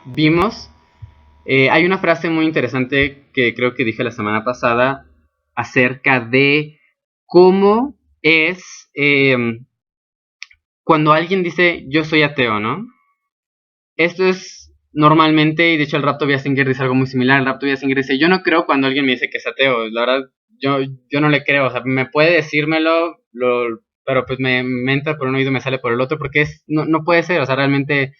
vimos, hay una frase muy interesante que creo que dije la semana pasada acerca de cómo es cuando alguien dice yo soy ateo, ¿no? Esto es normalmente, y de hecho el Rapto Biasinger dice algo muy similar. El Rapto Biasinger dice, yo no creo cuando alguien me dice que es ateo. La verdad, yo no le creo. O sea, me puede decírmelo, pero pues me entra por un oído y me sale por el otro, porque no puede ser. O sea, realmente,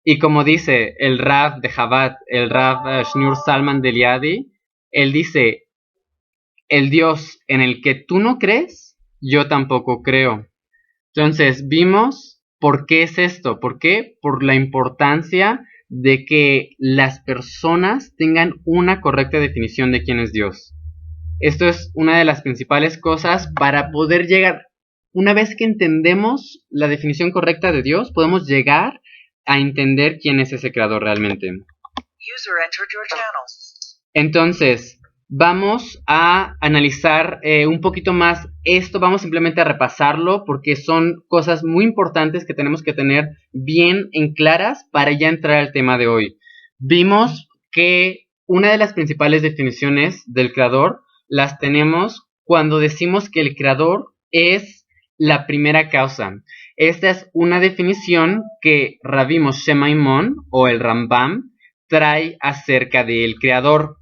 y como dice el Rav de Chabad, el Rav Shneur Salman de Liadi, él dice, el Dios en el que tú no crees, yo tampoco creo. Entonces, vimos por qué es esto. ¿Por qué? Por la importancia de que las personas tengan una correcta definición de quién es Dios. Esto es una de las principales cosas para poder llegar. Una vez que entendemos la definición correcta de Dios, podemos llegar a entender quién es ese creador realmente. Entonces, vamos a analizar un poquito más esto, vamos simplemente a repasarlo porque son cosas muy importantes que tenemos que tener bien en claras para ya entrar al tema de hoy. Vimos que una de las principales definiciones del creador las tenemos cuando decimos que el creador es la primera causa. Esta es una definición que Rabbi Moshe Maimon o el Rambam trae acerca del creador.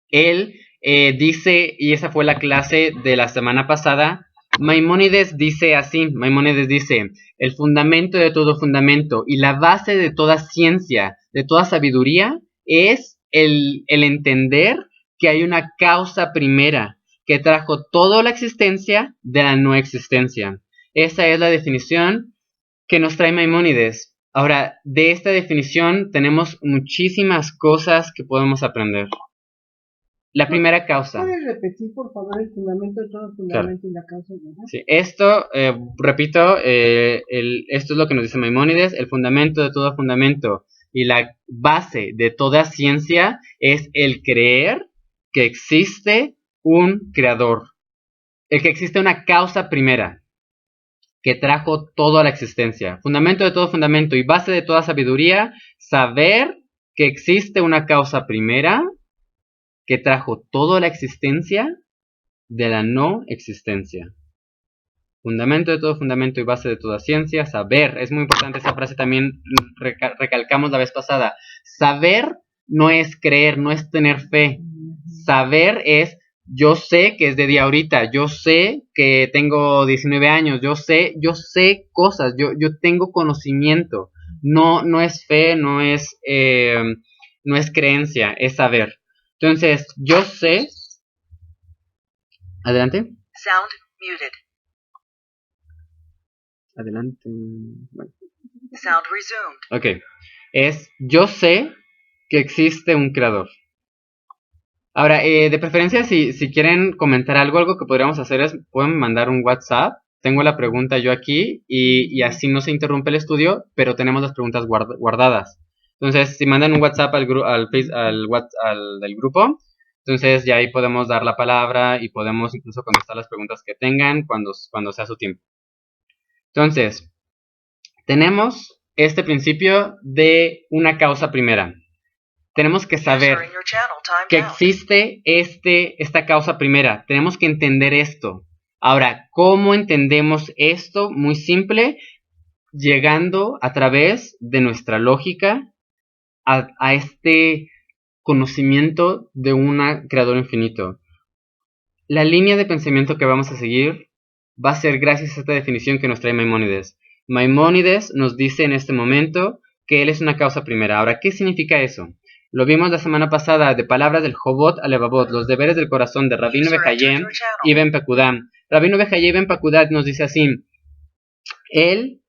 Él dice, y esa fue la clase de la semana pasada, Maimónides dice así, Maimónides dice, el fundamento de todo fundamento y la base de toda ciencia, de toda sabiduría, es el entender que hay una causa primera que trajo toda la existencia de la no existencia. Esa es la definición que nos trae Maimónides. Ahora, de esta definición tenemos muchísimas cosas que podemos aprender. La primera causa. ¿Puedes repetir, por favor, el fundamento de todo fundamento, claro, y la causa? ¿Verdad? Sí, esto, repito, esto es lo que nos dice Maimónides, el fundamento de todo fundamento y la base de toda ciencia es el creer que existe un creador, el que existe una causa primera que trajo todo a la existencia. Fundamento de todo fundamento y base de toda sabiduría, saber que existe una causa primera que trajo toda la existencia de la no existencia. Fundamento de todo fundamento y base de toda ciencia, saber. Es muy importante esa frase, también recalcamos la vez pasada. Saber no es creer, no es tener fe. Saber es, yo sé que es de día ahorita, yo sé que tengo 19 años, yo sé cosas, yo tengo conocimiento. No es fe, no es creencia, es saber. Entonces, yo sé. Adelante. Sound muted. Adelante. Bueno. Sound resumed. Ok. Yo sé que existe un creador. Ahora, de preferencia, si quieren comentar algo que podríamos hacer es, pueden mandar un WhatsApp. Tengo la pregunta yo aquí y así no se interrumpe el estudio, pero tenemos las preguntas guardadas. Entonces, si mandan un WhatsApp al del grupo, entonces ya ahí podemos dar la palabra y podemos incluso contestar las preguntas que tengan cuando sea su tiempo. Entonces, tenemos este principio de una causa primera. Tenemos que saber que existe esta causa primera. Tenemos que entender esto. Ahora, ¿cómo entendemos esto? Muy simple, llegando a través de nuestra lógica a este conocimiento de un creador infinito. La línea de pensamiento que vamos a seguir va a ser gracias a esta definición que nos trae Maimónides. Maimónides nos dice en este momento que él es una causa primera. Ahora, ¿qué significa eso? Lo vimos la semana pasada de palabras del Jobot a Levavot, los deberes del corazón de Rabino Bejayem y Ben Pekudam. Rabino Bejayem y Ben Pekudam nos dice así, él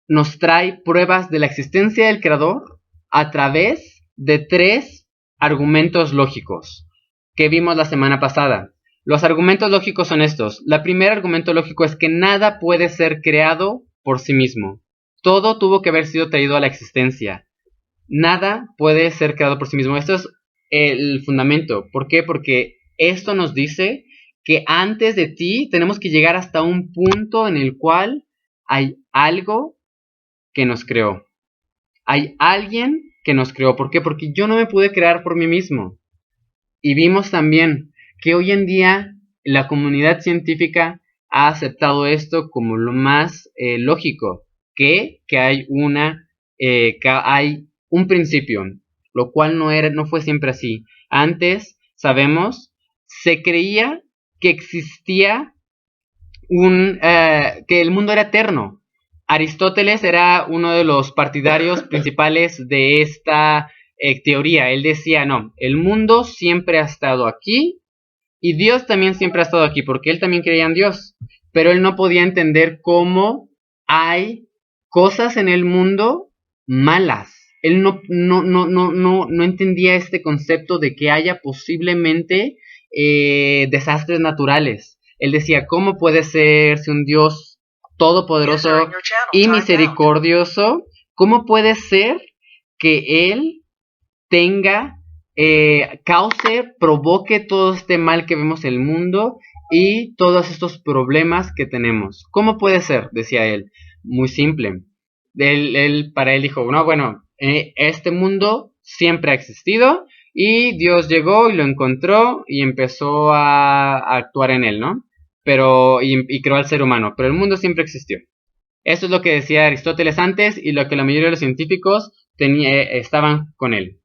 nos trae pruebas de la existencia del creador a través de 3 argumentos lógicos que vimos la semana pasada. Los argumentos lógicos son estos. El primer argumento lógico es que nada puede ser creado por sí mismo. Todo tuvo que haber sido traído a la existencia. Nada puede ser creado por sí mismo. Esto es el fundamento. ¿Por qué? Porque esto nos dice que antes de ti tenemos que llegar hasta un punto en el cual hay algo que nos creó. Hay alguien que nos creó. ¿Por qué? Porque yo no me pude crear por mí mismo. Y vimos también que hoy en día la comunidad científica ha aceptado esto como lo más lógico, que hay un principio, lo cual no fue siempre así. Antes, sabemos, se creía que existía que el mundo era eterno. Aristóteles era uno de los partidarios principales de esta teoría. Él decía, no, el mundo siempre ha estado aquí y Dios también siempre ha estado aquí, porque él también creía en Dios, pero él no podía entender cómo hay cosas en el mundo malas. Él no entendía este concepto de que haya posiblemente desastres naturales. Él decía, ¿cómo puede ser si un Dios todopoderoso y misericordioso, cómo puede ser que él tenga, provoque todo este mal que vemos en el mundo y todos estos problemas que tenemos? ¿Cómo puede ser? Decía él. Muy simple. Para él dijo, no, bueno, este mundo siempre ha existido y Dios llegó y lo encontró y empezó a actuar en él, ¿no? Y creó al ser humano, pero el mundo siempre existió. Eso es lo que decía Aristóteles antes y lo que la mayoría de los científicos estaban con él.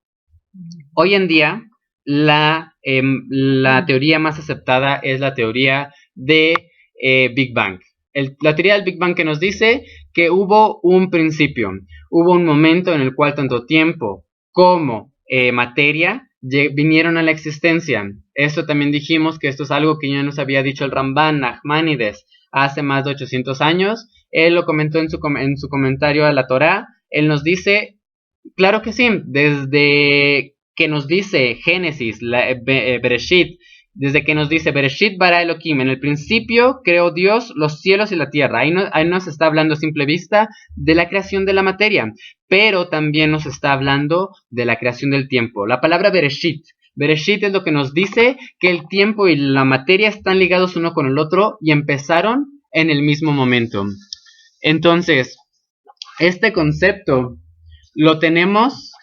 Hoy en día, la teoría más aceptada es la teoría de Big Bang. La teoría del Big Bang que nos dice que hubo un principio, hubo un momento en el cual tanto tiempo como materia vinieron a la existencia. Esto también dijimos que esto es algo que ya nos había dicho el Ramban Nachmanides hace más de 800 años. Él lo comentó en su comentario a la Torá. Él nos dice, claro que sí, desde que nos dice Génesis, Bereshit, desde que nos dice Bereshit bara Elohim, en el principio creó Dios los cielos y la tierra. Ahí nos está hablando a simple vista de la creación de la materia, pero también nos está hablando de la creación del tiempo. La palabra Bereshit es lo que nos dice que el tiempo y la materia están ligados uno con el otro y empezaron en el mismo momento. Entonces, este concepto lo tenemos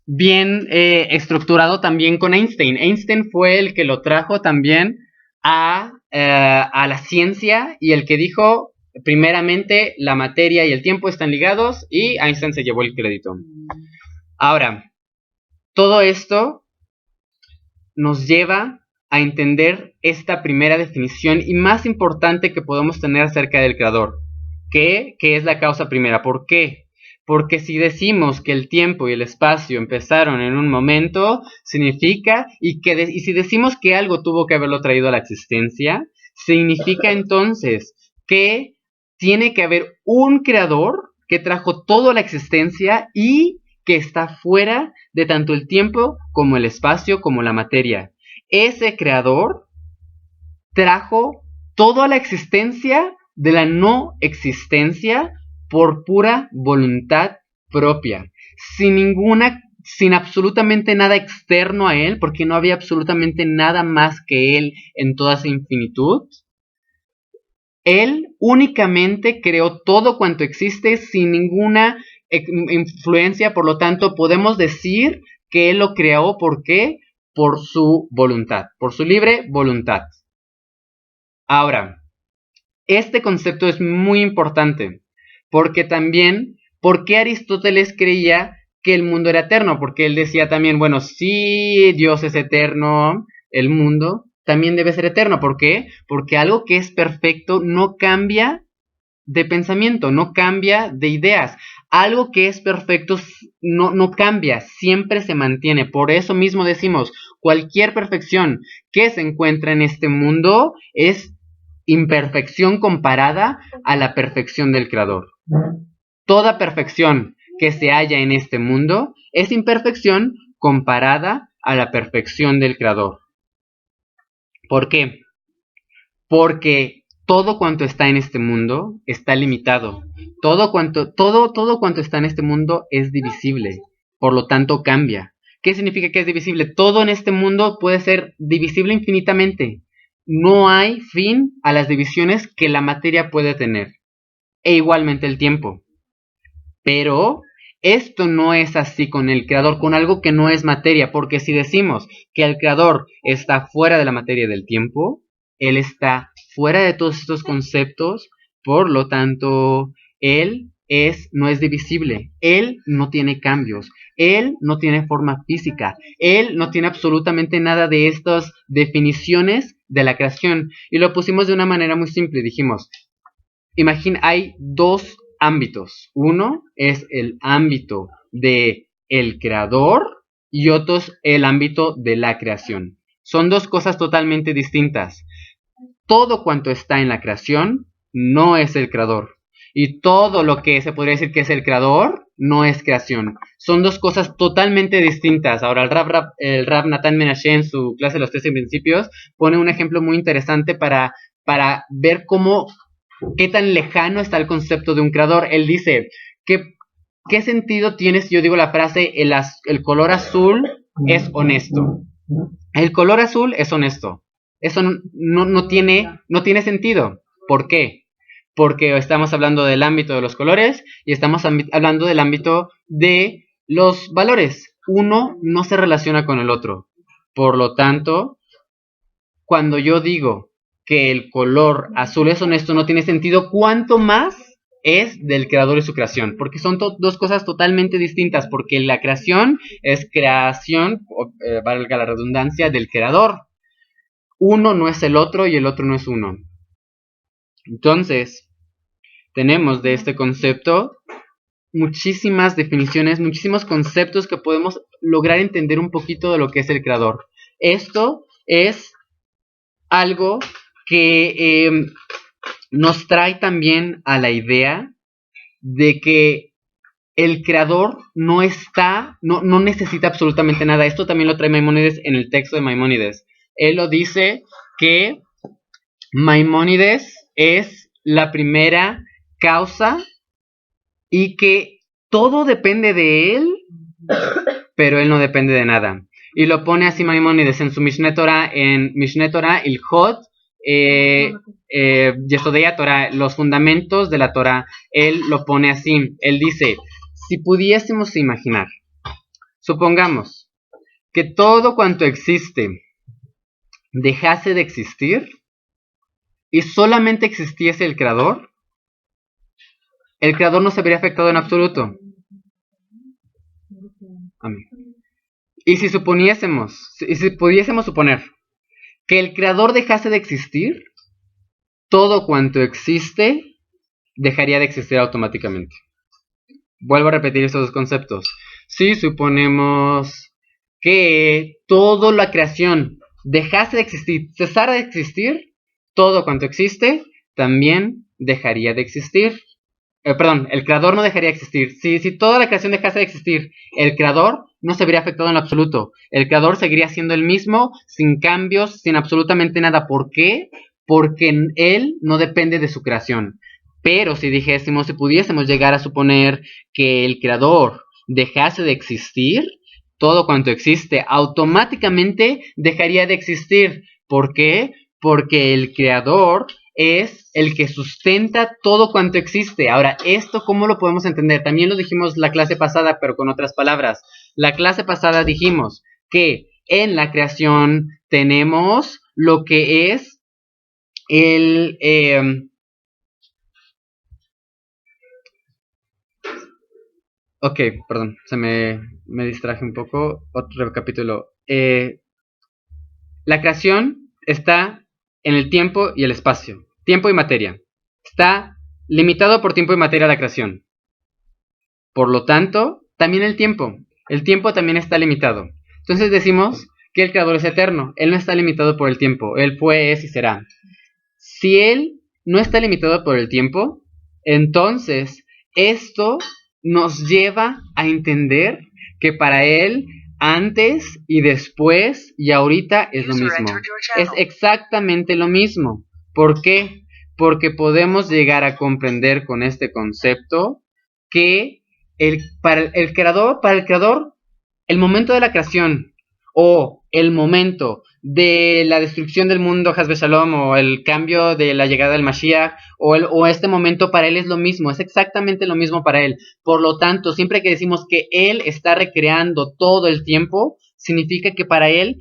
bien estructurado también con Einstein. Einstein fue el que lo trajo también a la ciencia y el que dijo, primeramente, la materia y el tiempo están ligados, y Einstein se llevó el crédito. Ahora, todo esto nos lleva a entender esta primera definición y más importante que podemos tener acerca del creador, que es la causa primera. ¿Por qué? Porque si decimos que el tiempo y el espacio empezaron en un momento, significa, y si decimos que algo tuvo que haberlo traído a la existencia, significa entonces que tiene que haber un creador que trajo todo a la existencia y que está fuera de tanto el tiempo como el espacio como la materia. Ese creador trajo todo a la existencia de la no existencia por pura voluntad propia, sin absolutamente nada externo a él, porque no había absolutamente nada más que él en toda esa infinitud. Él únicamente creó todo cuanto existe sin ninguna influencia, por lo tanto podemos decir que él lo creó. ¿Por qué? Por su voluntad, por su libre voluntad. Ahora, este concepto es muy importante, porque también, ¿por qué Aristóteles creía que el mundo era eterno? Porque él decía también, bueno, si Dios es eterno, el mundo también debe ser eterno. ¿Por qué? Porque algo que es perfecto no cambia de pensamiento, no cambia de ideas. Algo que es perfecto no cambia, siempre se mantiene. Por eso mismo decimos, cualquier perfección que se encuentra en este mundo es imperfección comparada a la perfección del Creador. Toda perfección que se halla en este mundo es imperfección comparada a la perfección del Creador. ¿Por qué? Porque todo cuanto está en este mundo está limitado. Todo cuanto está en este mundo es divisible. Por lo tanto, cambia. ¿Qué significa que es divisible? Todo en este mundo puede ser divisible infinitamente. No hay fin a las divisiones que la materia puede tener. E igualmente el tiempo. Pero esto no es así con el creador, con algo que no es materia, porque si decimos que el creador está fuera de la materia y del tiempo, él está fuera de todos estos conceptos, por lo tanto, él no es divisible, él no tiene cambios, él no tiene forma física, él no tiene absolutamente nada de estas definiciones de la creación. Y lo pusimos de una manera muy simple, dijimos, imagina, hay dos ámbitos. Uno es el ámbito de el creador y otro es el ámbito de la creación. Son dos cosas totalmente distintas. Todo cuanto está en la creación no es el creador. Y todo lo que se podría decir que es el creador no es creación. Son dos cosas totalmente distintas. Ahora el Rav Natan Menashe en su clase de los 13 principios pone un ejemplo muy interesante para ver qué tan lejano está el concepto de un creador. Él dice, ¿qué sentido tiene si yo digo la frase, el color azul es honesto? El color azul es honesto. Eso no tiene sentido. ¿Por qué? Porque estamos hablando del ámbito de los colores y estamos hablando del ámbito de los valores. Uno no se relaciona con el otro. Por lo tanto, cuando yo digo que el color azul es honesto, no tiene sentido, cuanto más es del creador y su creación, porque son dos cosas totalmente distintas, porque la creación es creación, valga la redundancia, del creador. Uno no es el otro y el otro no es uno. Entonces, tenemos de este concepto muchísimas definiciones, muchísimos conceptos que podemos lograr entender un poquito de lo que es el creador. Esto es algo que nos trae también a la idea de que el creador no necesita absolutamente nada. Esto también lo trae Maimónides en el texto de Maimónides. Él lo dice que Maimónides es la primera causa y que todo depende de él, pero él no depende de nada. Y lo pone así Maimónides en su Mishneh Torah, Ilhot, Yesodei Torah, los fundamentos de la Torah. Él lo pone así. Él dice, si pudiésemos imaginar, supongamos que todo cuanto existe dejase de existir y solamente existiese el creador no se vería afectado en absoluto. Amén. Y si pudiésemos suponer que el creador dejase de existir, todo cuanto existe dejaría de existir automáticamente. Vuelvo a repetir estos dos conceptos. Si suponemos que toda la creación dejase de existir, cesara de existir, todo cuanto existe también dejaría de existir. El creador no dejaría de existir. Si toda la creación dejase de existir, el creador no se vería afectado en lo absoluto. El creador seguiría siendo el mismo, sin cambios, sin absolutamente nada. ¿Por qué? Porque él no depende de su creación. Pero si pudiésemos llegar a suponer que el creador dejase de existir, todo cuanto existe automáticamente dejaría de existir. ¿Por qué? Porque el creador es el que sustenta todo cuanto existe. Ahora, ¿esto cómo lo podemos entender? También lo dijimos la clase pasada, pero con otras palabras. La clase pasada dijimos que en la creación tenemos lo que es ok, perdón, me distraje un poco. Otro capítulo. La creación está en el tiempo y el espacio. Tiempo y materia. Está limitado por tiempo y materia la creación. Por lo tanto, también el tiempo. El tiempo también está limitado. Entonces decimos que el creador es eterno. Él no está limitado por el tiempo. Él fue, es y será. Si él no está limitado por el tiempo, entonces esto nos lleva a entender que para él antes y después y ahorita es lo mismo. Es exactamente lo mismo. ¿Por qué? Porque podemos llegar a comprender con este concepto que para el creador, el momento de la creación o el momento de la destrucción del mundo, Hasbe Shalom, o el cambio de la llegada del Mashiach, o este momento para él es lo mismo, es exactamente lo mismo para él. Por lo tanto, siempre que decimos que él está recreando todo el tiempo, significa que para él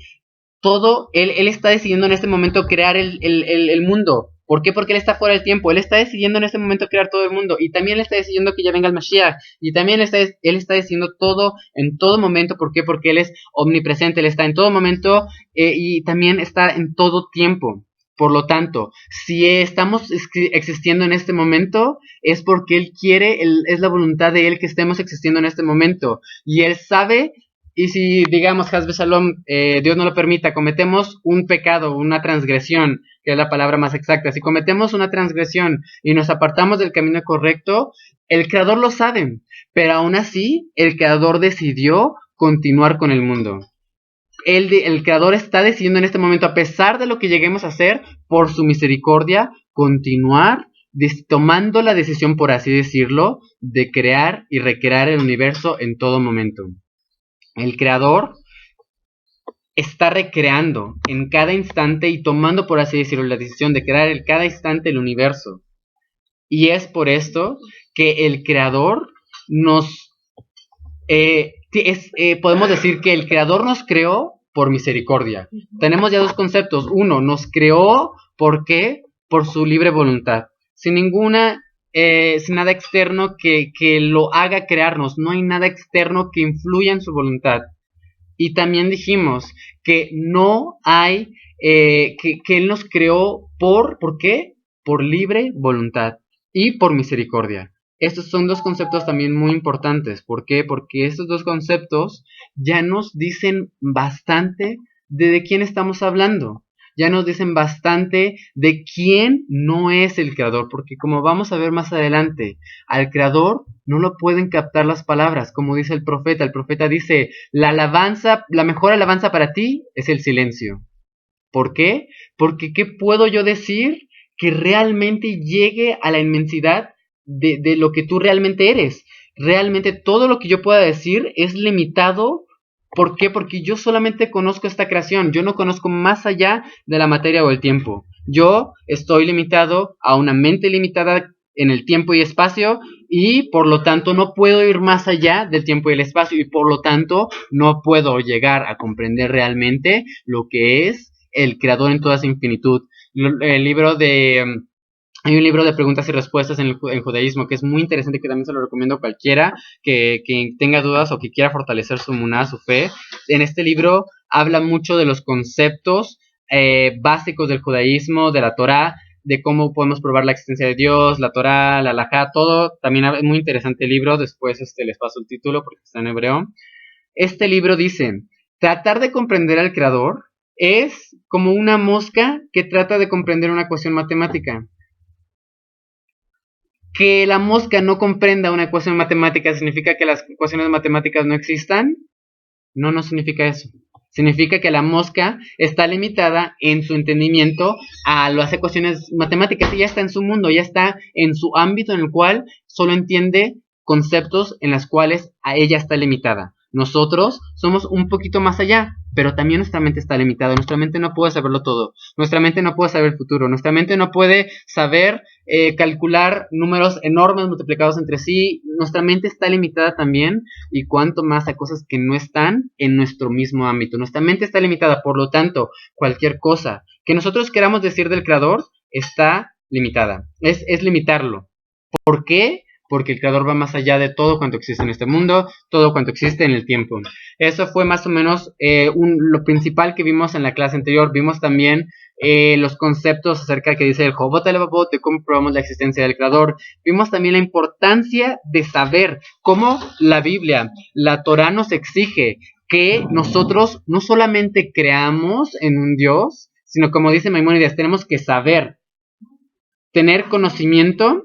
todo, él está decidiendo en este momento crear el mundo. ¿Por qué? Porque él está fuera del tiempo. Él está decidiendo en este momento crear todo el mundo. Y también él está decidiendo que ya venga el Mashiach. Y también él está decidiendo todo en todo momento. ¿Por qué? Porque él es omnipresente. Él está en todo momento y también está en todo tiempo. Por lo tanto, si estamos existiendo en este momento, es porque él quiere, es la voluntad de él que estemos existiendo en este momento. Y él sabe. Y si, digamos, Hasbe Shalom, Dios no lo permita, cometemos un pecado, una transgresión, que es la palabra más exacta. Si cometemos una transgresión y nos apartamos del camino correcto, el Creador lo sabe, pero aún así, el Creador decidió continuar con el mundo. El Creador está decidiendo en este momento, a pesar de lo que lleguemos a hacer, por su misericordia, continuar tomando la decisión, por así decirlo, de crear y recrear el universo en todo momento. El Creador está recreando en cada instante y tomando, por así decirlo, la decisión de crear en cada instante el universo. Y es por esto que el Creador podemos decir que el Creador nos creó por misericordia. Tenemos ya dos conceptos. Uno, nos creó, ¿por qué? Por su libre voluntad. Sin nada externo que lo haga crearnos. No hay nada externo que influya en su voluntad. Y también dijimos que no hay, que Él nos creó ¿por qué? Por libre voluntad y por misericordia. Estos son dos conceptos también muy importantes. ¿Por qué? Porque estos dos conceptos ya nos dicen bastante de quién estamos hablando. Ya nos dicen bastante de quién no es el Creador, porque como vamos a ver más adelante, al Creador no lo pueden captar las palabras, como dice el profeta dice, la mejor alabanza para ti es el silencio. ¿Por qué? Porque ¿qué puedo yo decir que realmente llegue a la inmensidad de lo que tú realmente eres? Realmente todo lo que yo pueda decir es limitado. ¿Por qué? Porque yo solamente conozco esta creación, yo no conozco más allá de la materia o el tiempo. Yo estoy limitado a una mente limitada en el tiempo y espacio y por lo tanto no puedo ir más allá del tiempo y el espacio y por lo tanto no puedo llegar a comprender realmente lo que es el Creador en toda su infinitud. Hay un libro de preguntas y respuestas en judaísmo que es muy interesante, que también se lo recomiendo a cualquiera que tenga dudas o que quiera fortalecer su muná, su fe. En este libro habla mucho de los conceptos básicos del judaísmo, de la Torá, de cómo podemos probar la existencia de Dios, la Torá, la halajá, todo. También es muy interesante el libro, después les paso el título porque está en hebreo. Este libro dice, tratar de comprender al Creador es como una mosca que trata de comprender una ecuación matemática. Que la mosca no comprenda una ecuación matemática significa que las ecuaciones matemáticas no existan. No significa eso. Significa que la mosca está limitada en su entendimiento a las ecuaciones matemáticas. Ella está en su mundo, ya está en su ámbito en el cual solo entiende conceptos en los cuales a ella está limitada. Nosotros somos un poquito más allá, pero también nuestra mente está limitada. Nuestra mente no puede saberlo todo. Nuestra mente no puede saber el futuro. Nuestra mente no puede saber calcular números enormes multiplicados entre sí. Nuestra mente está limitada también, y cuanto más a cosas que no están en nuestro mismo ámbito. Nuestra mente está limitada, por lo tanto, cualquier cosa que nosotros queramos decir del Creador está limitada. Es limitarlo. ¿Por qué? Porque el Creador va más allá de todo cuanto existe en este mundo, todo cuanto existe en el tiempo. Eso fue más o menos lo principal que vimos en la clase anterior. Vimos también los conceptos acerca que dice el Jobot Alevabot, de cómo probamos la existencia del Creador. Vimos también la importancia de saber cómo la Biblia, la Torah, nos exige que nosotros no solamente creamos en un Dios, sino como dice Maimónides, tenemos que saber, tener conocimiento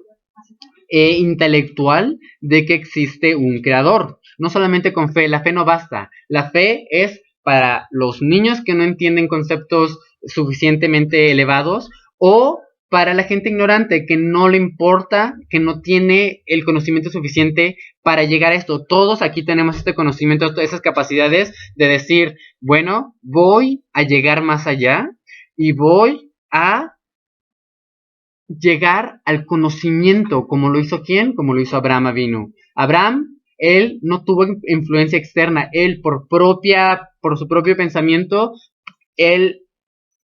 intelectual de que existe un creador. No solamente con fe, la fe no basta. La fe es para los niños que no entienden conceptos suficientemente elevados o para la gente ignorante, que no le importa, que no tiene el conocimiento suficiente para llegar a esto. Todos aquí tenemos este conocimiento, esas capacidades de decir, bueno, voy a llegar más allá y voy a llegar al conocimiento, como lo hizo ¿quién? Como lo hizo Abraham Avinu. Abraham, él no tuvo influencia externa, él por su propio pensamiento, él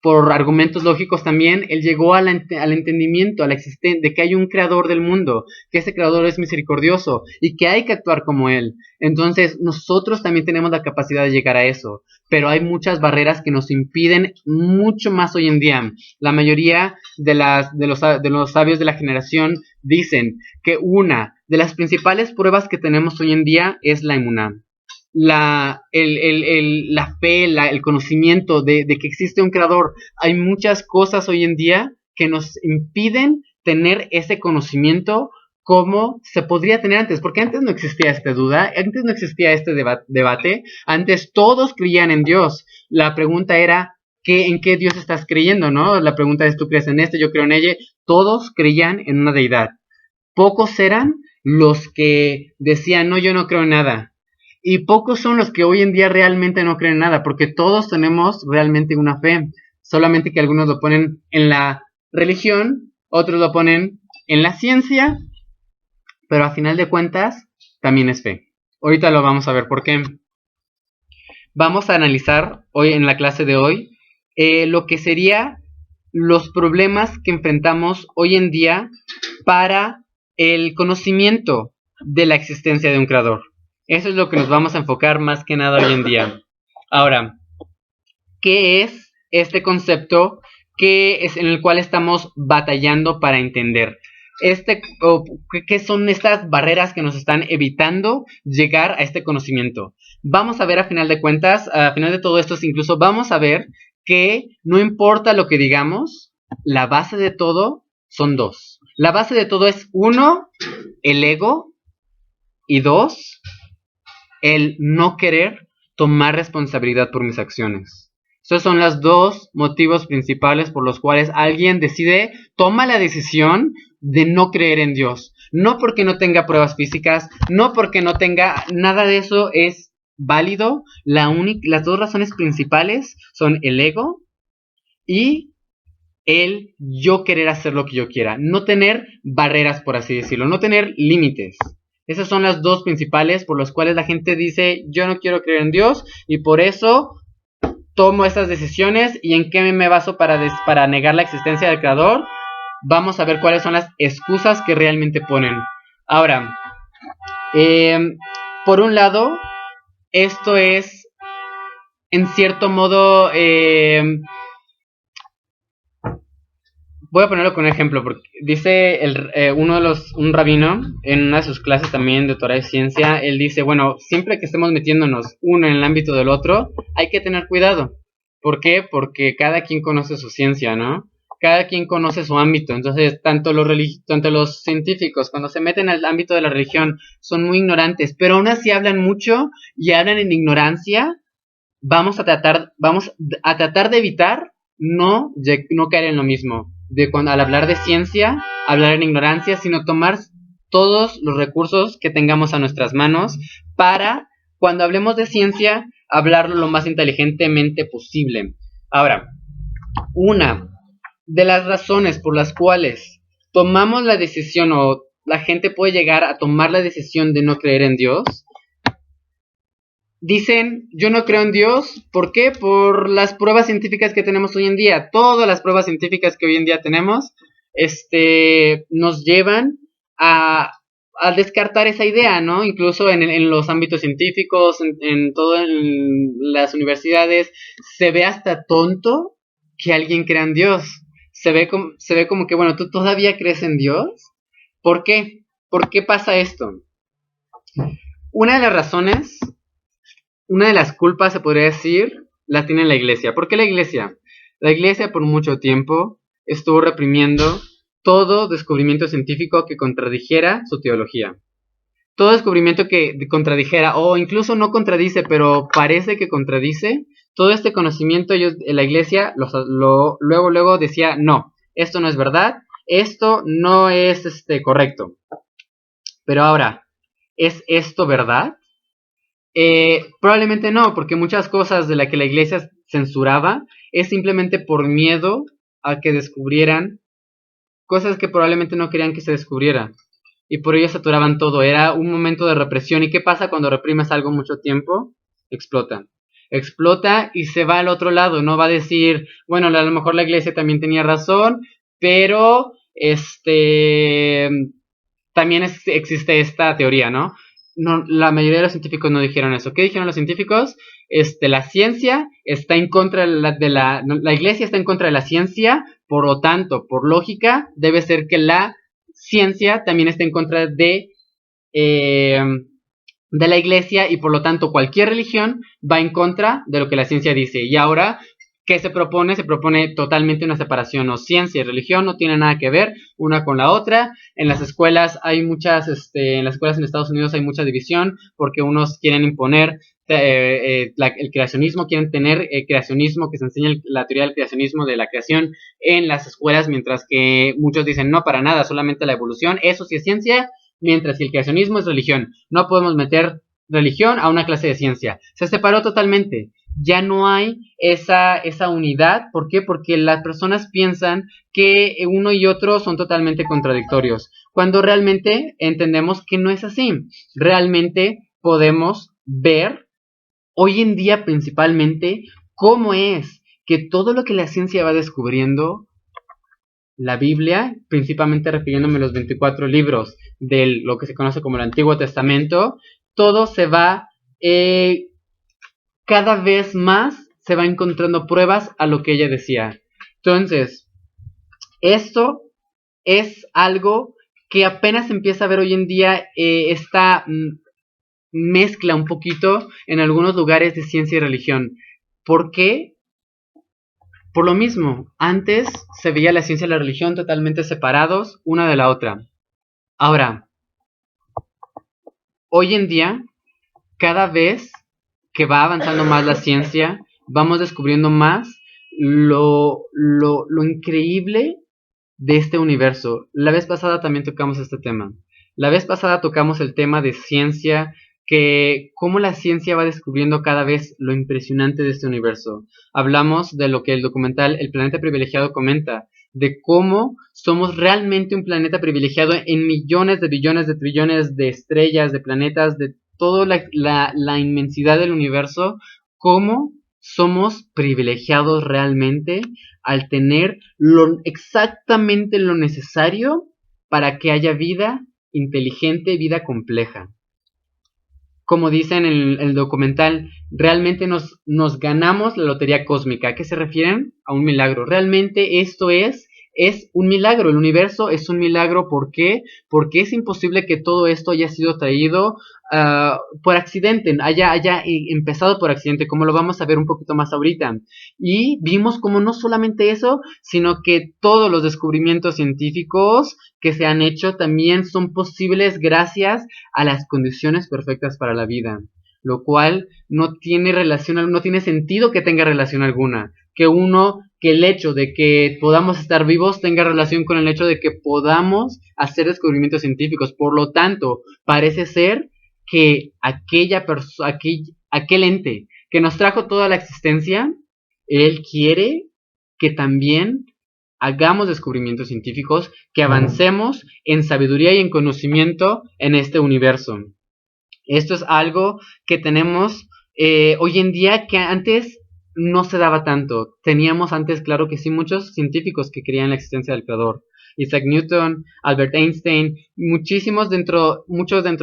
por argumentos lógicos también, él llegó al entendimiento, a la existencia, de que hay un creador del mundo, que ese creador es misericordioso y que hay que actuar como él. Entonces, nosotros también tenemos la capacidad de llegar a eso, pero hay muchas barreras que nos impiden mucho más hoy en día. La mayoría de los sabios de la generación dicen que una de las principales pruebas que tenemos hoy en día es la emuná. La fe, el conocimiento de que existe un creador. Hay muchas cosas hoy en día que nos impiden tener ese conocimiento como se podría tener antes, porque antes no existía esta duda, antes no existía este debate, antes todos creían en Dios. La pregunta era, ¿en qué Dios estás creyendo? ¿No? La pregunta es, ¿tú crees en este? Yo creo en ella. Todos creían en una deidad. Pocos eran los que decían, no, yo no creo en nada. Y pocos son los que hoy en día realmente no creen nada, porque todos tenemos realmente una fe, solamente que algunos lo ponen en la religión, otros lo ponen en la ciencia, pero a final de cuentas también es fe. Ahorita lo vamos a ver por qué. Vamos a analizar hoy en la clase de hoy lo que sería los problemas que enfrentamos hoy en día para el conocimiento de la existencia de un creador. Eso es lo que nos vamos a enfocar más que nada hoy en día. Ahora, ¿qué es este concepto en el cual estamos batallando para entender? ¿Qué son estas barreras que nos están evitando llegar a este conocimiento? Vamos a ver a final de cuentas, a final de todo esto, incluso vamos a ver que no importa lo que digamos, la base de todo son dos. La base de todo es 1, el ego, y 2, el no querer tomar responsabilidad por mis acciones. Esos son los dos motivos principales por los cuales alguien toma la decisión de no creer en Dios. No porque no tenga pruebas físicas, no porque no tenga nada de eso es válido. Las dos razones principales son el ego y el yo querer hacer lo que yo quiera. No tener barreras, por así decirlo, no tener límites. Esas son las dos principales por las cuales la gente dice, yo no quiero creer en Dios y por eso tomo estas decisiones. ¿Y en qué me baso para negar la existencia del creador? Vamos a ver cuáles son las excusas que realmente ponen. Ahora, por un lado, esto es en cierto modo... voy a ponerlo con un ejemplo, porque dice un rabino en una de sus clases también de Torah y Ciencia, él dice, bueno, siempre que estemos metiéndonos uno en el ámbito del otro, hay que tener cuidado. ¿Por qué? Porque cada quien conoce su ciencia, ¿no? Cada quien conoce su ámbito. Entonces, tanto los científicos, cuando se meten al ámbito de la religión, son muy ignorantes, pero aún así hablan mucho y hablan en ignorancia. Vamos a tratar de evitar no caer en lo mismo. Al hablar de ciencia, hablar en ignorancia, sino tomar todos los recursos que tengamos a nuestras manos para, cuando hablemos de ciencia, hablarlo lo más inteligentemente posible. Ahora, una de las razones por las cuales tomamos la decisión o la gente puede llegar a tomar la decisión de no creer en Dios, dicen, yo no creo en Dios. ¿Por qué? Por las pruebas científicas que tenemos hoy en día. Todas las pruebas científicas que hoy en día tenemos nos llevan a descartar esa idea, ¿no? Incluso en los ámbitos científicos, en las universidades, se ve hasta tonto que alguien crea en Dios. Se ve como que, bueno, ¿tú todavía crees en Dios? ¿Por qué? ¿Por qué pasa esto? Una de las razones... Una de las culpas, se podría decir, la tiene la iglesia. ¿Por qué la iglesia? La iglesia por mucho tiempo estuvo reprimiendo todo descubrimiento científico que contradijera su teología. Todo descubrimiento que contradijera, o incluso no contradice, pero parece que contradice, todo este conocimiento la iglesia luego decía, no, esto no es verdad, esto no es correcto. Pero ahora, ¿es esto verdad? Probablemente no, porque muchas cosas de las que la iglesia censuraba es simplemente por miedo a que descubrieran cosas que probablemente no querían que se descubriera. Y por ello saturaban todo. Era un momento de represión. ¿Y qué pasa cuando reprimes algo mucho tiempo? Explota. Explota y se va al otro lado. No va a decir, bueno, a lo mejor la iglesia también tenía razón, pero también existe esta teoría, ¿no? No, la mayoría de los científicos no dijeron eso. ¿Qué dijeron los científicos? La ciencia está en contra la iglesia está en contra de la ciencia, por lo tanto, por lógica, debe ser que la ciencia también está en contra de la iglesia y por lo tanto cualquier religión va en contra de lo que la ciencia dice. Y ahora, ¿qué se propone? Se propone totalmente una separación, o ciencia y religión no tienen nada que ver una con la otra. En las escuelas hay muchas, en las escuelas en Estados Unidos hay mucha división porque unos quieren imponer el creacionismo, quieren tener creacionismo, que se enseñe la teoría del creacionismo, de la creación en las escuelas, mientras que muchos dicen no, para nada, solamente la evolución, eso sí es ciencia, mientras que el creacionismo es religión. No podemos meter religión a una clase de ciencia. Se separó totalmente. Ya no hay esa unidad. ¿Por qué? Porque las personas piensan que uno y otro son totalmente contradictorios, cuando realmente entendemos que no es así. Realmente podemos ver hoy en día principalmente cómo es que todo lo que la ciencia va descubriendo, la Biblia, principalmente refiriéndome a los 24 libros de lo que se conoce como el Antiguo Testamento, todo se va, cada vez más se va encontrando pruebas a lo que ella decía. Entonces, esto es algo que apenas empieza a ver hoy en día, esta mezcla un poquito en algunos lugares de ciencia y religión. ¿Por qué? Por lo mismo, antes se veía la ciencia y la religión totalmente separados una de la otra. Ahora, hoy en día, cada vez que va avanzando más la ciencia, vamos descubriendo más lo increíble de este universo. La vez pasada también tocamos este tema. La vez pasada tocamos el tema de ciencia, que cómo la ciencia va descubriendo cada vez lo impresionante de este universo. Hablamos de lo que el documental El Planeta Privilegiado comenta, de cómo somos realmente un planeta privilegiado en millones de billones de trillones de estrellas, de planetas, de toda la inmensidad del universo, cómo somos privilegiados realmente al tener exactamente lo necesario para que haya vida inteligente, vida compleja. Como dice en el documental, realmente nos ganamos la lotería cósmica. ¿A qué se refieren? A un milagro. Realmente esto es un milagro. El universo es un milagro. ¿Por qué? Porque es imposible que todo esto haya sido traído por accidente, haya empezado por accidente, como lo vamos a ver un poquito más ahorita. Y vimos como no solamente eso, sino que todos los descubrimientos científicos que se han hecho también son posibles gracias a las condiciones perfectas para la vida, lo cual no tiene sentido que tenga relación alguna, que el hecho de que podamos estar vivos tenga relación con el hecho de que podamos hacer descubrimientos científicos. Por lo tanto, parece ser que aquel ente que nos trajo toda la existencia, él quiere que también hagamos descubrimientos científicos, que avancemos en sabiduría y en conocimiento en este universo. Esto es algo que tenemos hoy en día que antes no se daba tanto. Teníamos antes, claro que sí, muchos científicos que creían en la existencia del creador. Isaac Newton, Albert Einstein, muchos dentro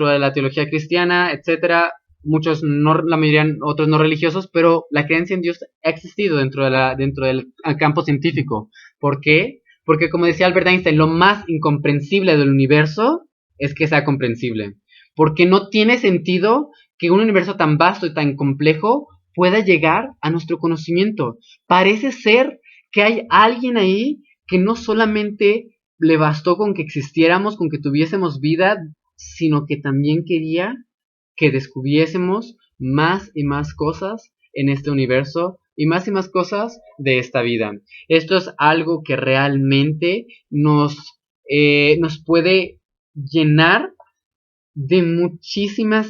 de la teología cristiana, etcétera. Muchos, la mayoría, otros no religiosos, pero la creencia en Dios ha existido dentro del campo científico. ¿Por qué? Porque, como decía Albert Einstein, lo más incomprensible del universo es que sea comprensible. Porque no tiene sentido que un universo tan vasto y tan complejo pueda llegar a nuestro conocimiento. Parece ser que hay alguien ahí que no solamente le bastó con que existiéramos, con que tuviésemos vida, sino que también quería que descubriésemos más y más cosas en este universo y más cosas de esta vida. Esto es algo que realmente nos puede llenar de muchísima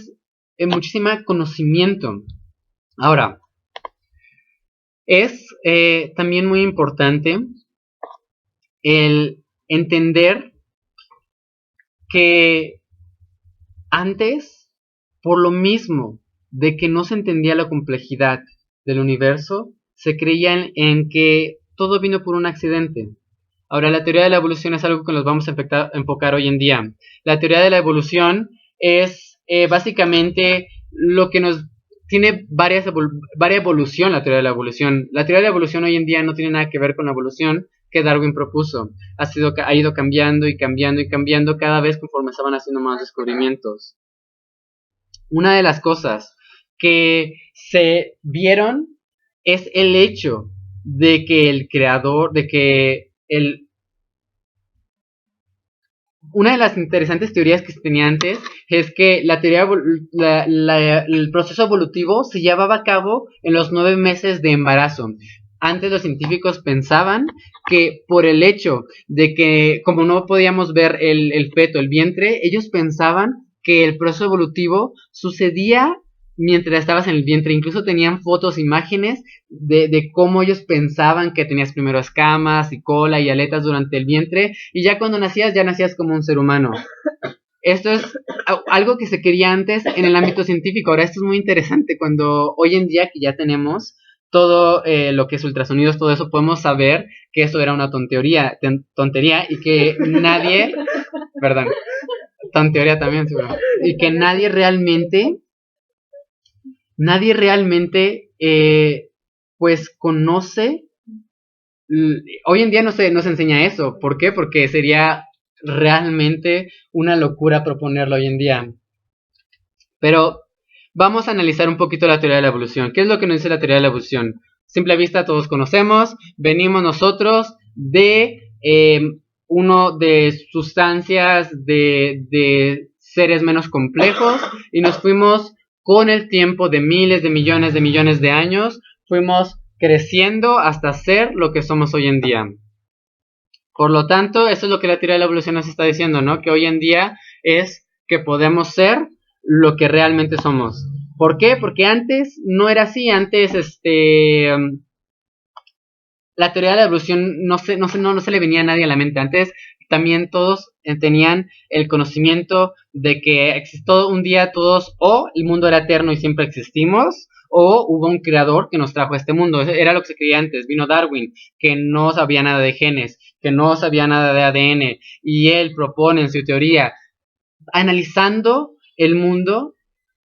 conocimiento. Ahora, es también muy importante el entender que antes, por lo mismo de que no se entendía la complejidad del universo, se creía en que todo vino por un accidente. Ahora, la teoría de la evolución es algo que nos vamos a enfocar hoy en día. La teoría de la evolución es básicamente lo que nos tiene varia evolución, la teoría de la evolución. La teoría de la evolución hoy en día no tiene nada que ver con la evolución que Darwin propuso. Ha ido cambiando y cambiando y cambiando cada vez conforme se van haciendo más descubrimientos. Una de las cosas que se vieron es el hecho de que el creador, una de las interesantes teorías que se tenía antes es que el proceso evolutivo se llevaba a cabo en los 9 meses de embarazo. Antes los científicos pensaban que por el hecho de que, como no podíamos ver el feto, el vientre, ellos pensaban que el proceso evolutivo sucedía mientras estabas en el vientre. Incluso tenían fotos, imágenes de cómo ellos pensaban que tenías primero escamas y cola y aletas durante el vientre, y ya cuando nacías, ya nacías como un ser humano. Esto es algo que se quería antes en el ámbito científico. Ahora, esto es muy interesante cuando hoy en día que ya tenemos todo lo que es ultrasonidos, todo eso, podemos saber que eso era una tontería y que nadie, perdón, tontería también, seguro, y que nadie realmente pues conoce. Hoy en día no se enseña eso. ¿Por qué? Porque sería realmente una locura proponerlo hoy en día. Pero vamos a analizar un poquito la teoría de la evolución. ¿Qué es lo que nos dice la teoría de la evolución? Simple vista, todos conocemos. Venimos nosotros de uno de sustancias de seres menos complejos y nos fuimos con el tiempo de miles de millones de años, fuimos creciendo hasta ser lo que somos hoy en día. Por lo tanto, eso es lo que la teoría de la evolución nos está diciendo, ¿no? Que hoy en día es que podemos ser lo que realmente somos. ¿Por qué? Porque antes no era así. Antes, la teoría de la evolución no se le venía a nadie a la mente. Antes también todos tenían el conocimiento de que existió un día todos, o el mundo era eterno y siempre existimos, o hubo un creador que nos trajo a este mundo. Era lo que se creía antes. Vino Darwin, que no sabía nada de genes, que no sabía nada de ADN, y él propone en su teoría, analizando el mundo,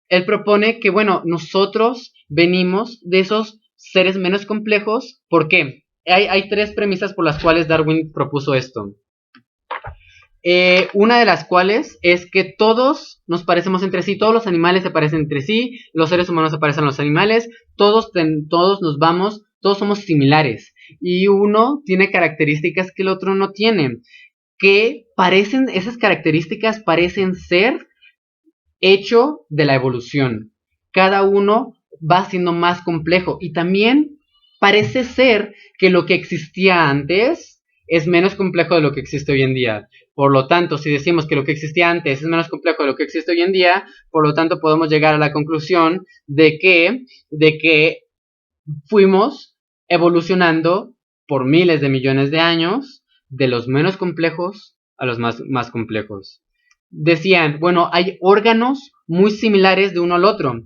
él propone que, bueno, nosotros venimos de esos seres menos complejos. ¿Por qué? Hay 3 premisas por las cuales Darwin propuso esto. Una de las cuales es que todos nos parecemos entre sí, todos los animales se parecen entre sí, los seres humanos se parecen a los animales, todos somos similares, y uno tiene características que el otro no tiene, esas características parecen ser hecho de la evolución. Cada uno va siendo más complejo, y también parece ser que lo que existía antes es menos complejo de lo que existe hoy en día. Por lo tanto, si decimos que lo que existía antes es menos complejo de lo que existe hoy en día, por lo tanto podemos llegar a la conclusión de que fuimos evolucionando por miles de millones de años, de los menos complejos a los más complejos. Decían, bueno, hay órganos muy similares de uno al otro.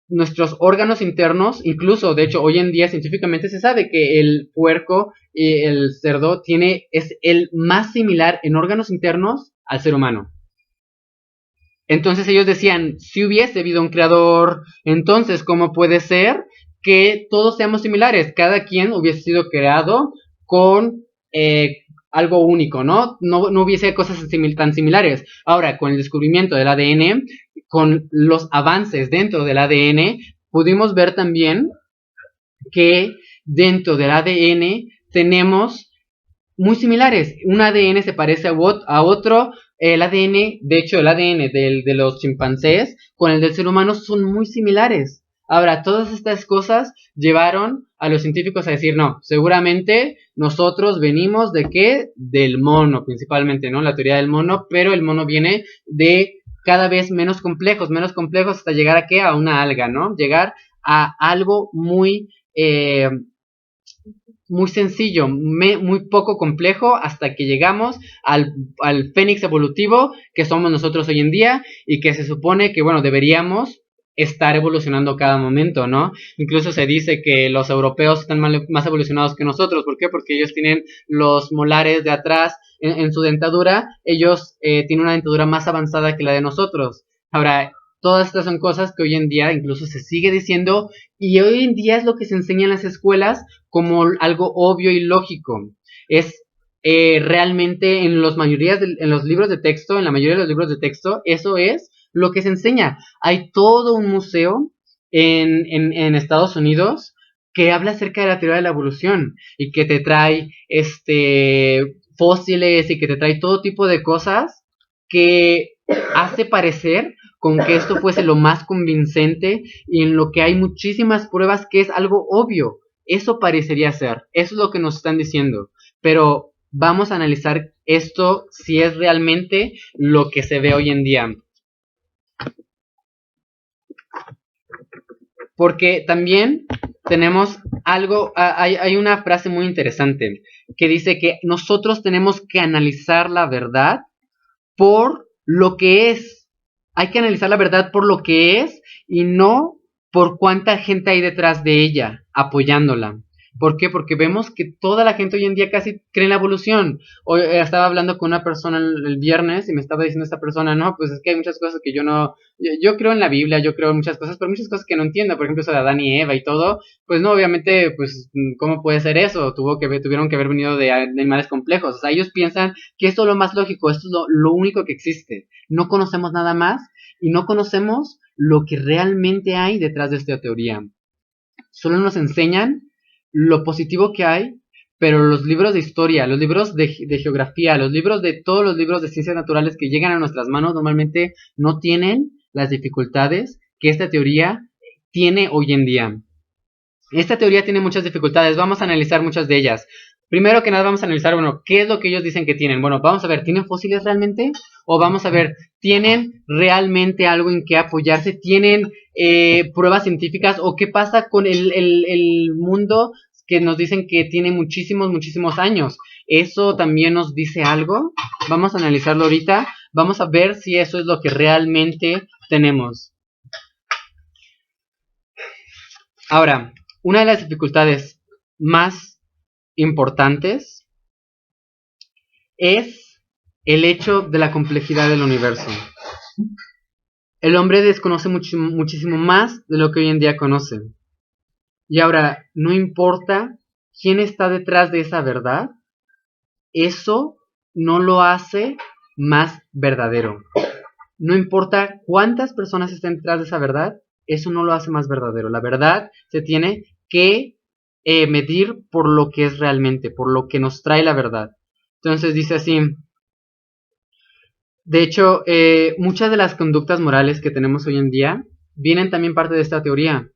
Nuestros órganos internos, incluso, de hecho, hoy en día científicamente se sabe que el puerco y el cerdo es el más similar en órganos internos al ser humano. Entonces ellos decían, si hubiese habido un creador, entonces, ¿cómo puede ser que todos seamos similares? Cada quien hubiese sido creado con algo único, ¿no? No hubiese cosas tan similares. Ahora, con el descubrimiento del ADN, con los avances dentro del ADN, pudimos ver también que dentro del ADN tenemos muy similares. Un ADN se parece a otro. El ADN, de hecho, el ADN de los chimpancés con el del ser humano son muy similares. Ahora, todas estas cosas llevaron a los científicos a decir, no, seguramente nosotros venimos de ¿qué? Del mono, principalmente, ¿no? La teoría del mono, pero el mono viene de cada vez menos complejos hasta llegar a ¿qué? A una alga, ¿no? Llegar a algo muy sencillo, muy poco complejo, hasta que llegamos al fénix evolutivo que somos nosotros hoy en día, y que se supone que, bueno, deberíamos estar evolucionando cada momento, ¿no? Incluso se dice que los europeos están más evolucionados que nosotros. ¿Por qué? Porque ellos tienen los molares de atrás en su dentadura. Ellos tienen una dentadura más avanzada que la de nosotros. Ahora, todas estas son cosas que hoy en día incluso se sigue diciendo, y hoy en día es lo que se enseña en las escuelas como algo obvio y lógico. Es realmente en los libros de texto, en la mayoría de los libros de texto, eso es lo que se enseña. Hay todo un museo en Estados Unidos que habla acerca de la teoría de la evolución, y que te trae fósiles, y que te trae todo tipo de cosas que hace parecer con que esto fuese lo más convincente, y en lo que hay muchísimas pruebas que es algo obvio. Eso parecería ser, eso es lo que nos están diciendo, pero vamos a analizar esto si es realmente lo que se ve hoy en día. Porque también tenemos algo, hay una frase muy interesante que dice que nosotros tenemos que analizar la verdad por lo que es. Hay que analizar la verdad por lo que es, y no por cuánta gente hay detrás de ella apoyándola. ¿Por qué? Porque vemos que toda la gente hoy en día casi cree en la evolución. Hoy estaba hablando con una persona el viernes, y me estaba diciendo esta persona, no, pues es que hay muchas cosas que yo no... Yo creo en la Biblia, yo creo en muchas cosas, pero muchas cosas que no entiendo. Por ejemplo, eso de Adán y Eva y todo, pues no, obviamente, pues, ¿cómo puede ser eso? Tuvieron que haber venido de animales complejos. O sea, ellos piensan que esto es lo más lógico, esto es lo único que existe. No conocemos nada más, y no conocemos lo que realmente hay detrás de esta teoría. Solo nos enseñan lo positivo que hay, pero los libros de historia, los libros de geografía, todos los libros de ciencias naturales que llegan a nuestras manos normalmente no tienen las dificultades que esta teoría tiene hoy en día. Esta teoría tiene muchas dificultades, vamos a analizar muchas de ellas. Primero que nada vamos a analizar, bueno, ¿qué es lo que ellos dicen que tienen? Bueno, vamos a ver, ¿tienen fósiles realmente? O vamos a ver, ¿tienen realmente algo en que apoyarse? ¿Tienen pruebas científicas? ¿O qué pasa con el mundo que nos dicen que tiene muchísimos años? ¿Eso también nos dice algo? Vamos a analizarlo ahorita. Vamos a ver si eso es lo que realmente tenemos. Ahora, una de las dificultades más importantes es el hecho de la complejidad del universo. El hombre desconoce muchísimo más de lo que hoy en día conoce. Y ahora, no importa quién está detrás de esa verdad, eso no lo hace más verdadero. No importa cuántas personas estén detrás de esa verdad, eso no lo hace más verdadero. La verdad se tiene que medir por lo que es realmente, por lo que nos trae la verdad. Entonces dice así: de hecho, muchas de las conductas morales que tenemos hoy en día vienen también parte de esta teoría.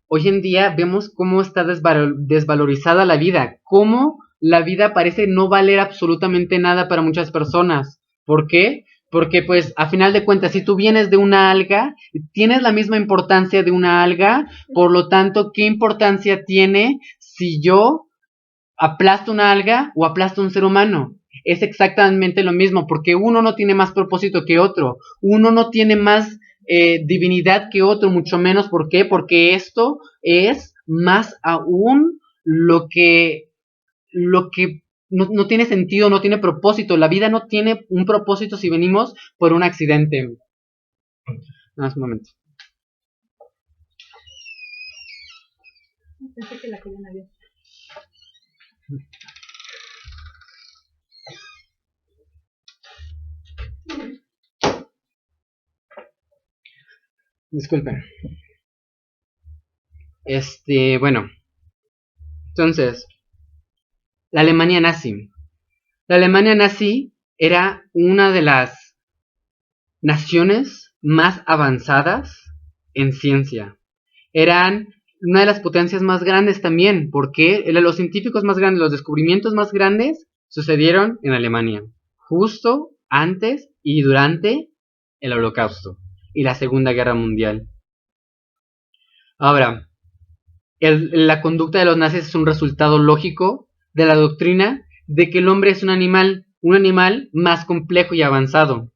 Hoy en día vemos cómo está desvalorizada la vida, cómo la vida parece no valer absolutamente nada para muchas personas. ¿Por qué? Porque pues a final de cuentas, si tú vienes de una alga, tienes la misma importancia de una alga. Por lo tanto, ¿qué importancia tiene si yo aplasto una alga o aplasto un ser humano? Es exactamente lo mismo, porque uno no tiene más propósito que otro, uno no tiene más divinidad que otro, mucho menos. ¿Por qué? Porque esto es más aún lo que no tiene sentido, no tiene propósito. La vida no tiene un propósito si venimos por un accidente. Un momento. Pensé que la querían abierta. Disculpen. Bueno. Entonces, la Alemania nazi. La Alemania nazi era una de las naciones más avanzadas en ciencia. eran una de las potencias más grandes también, porque los científicos más grandes, los descubrimientos más grandes sucedieron en Alemania, justo antes y durante el Holocausto y la Segunda Guerra Mundial. Ahora, la conducta de los nazis es un resultado lógico de la doctrina de que el hombre es un animal más complejo y avanzado.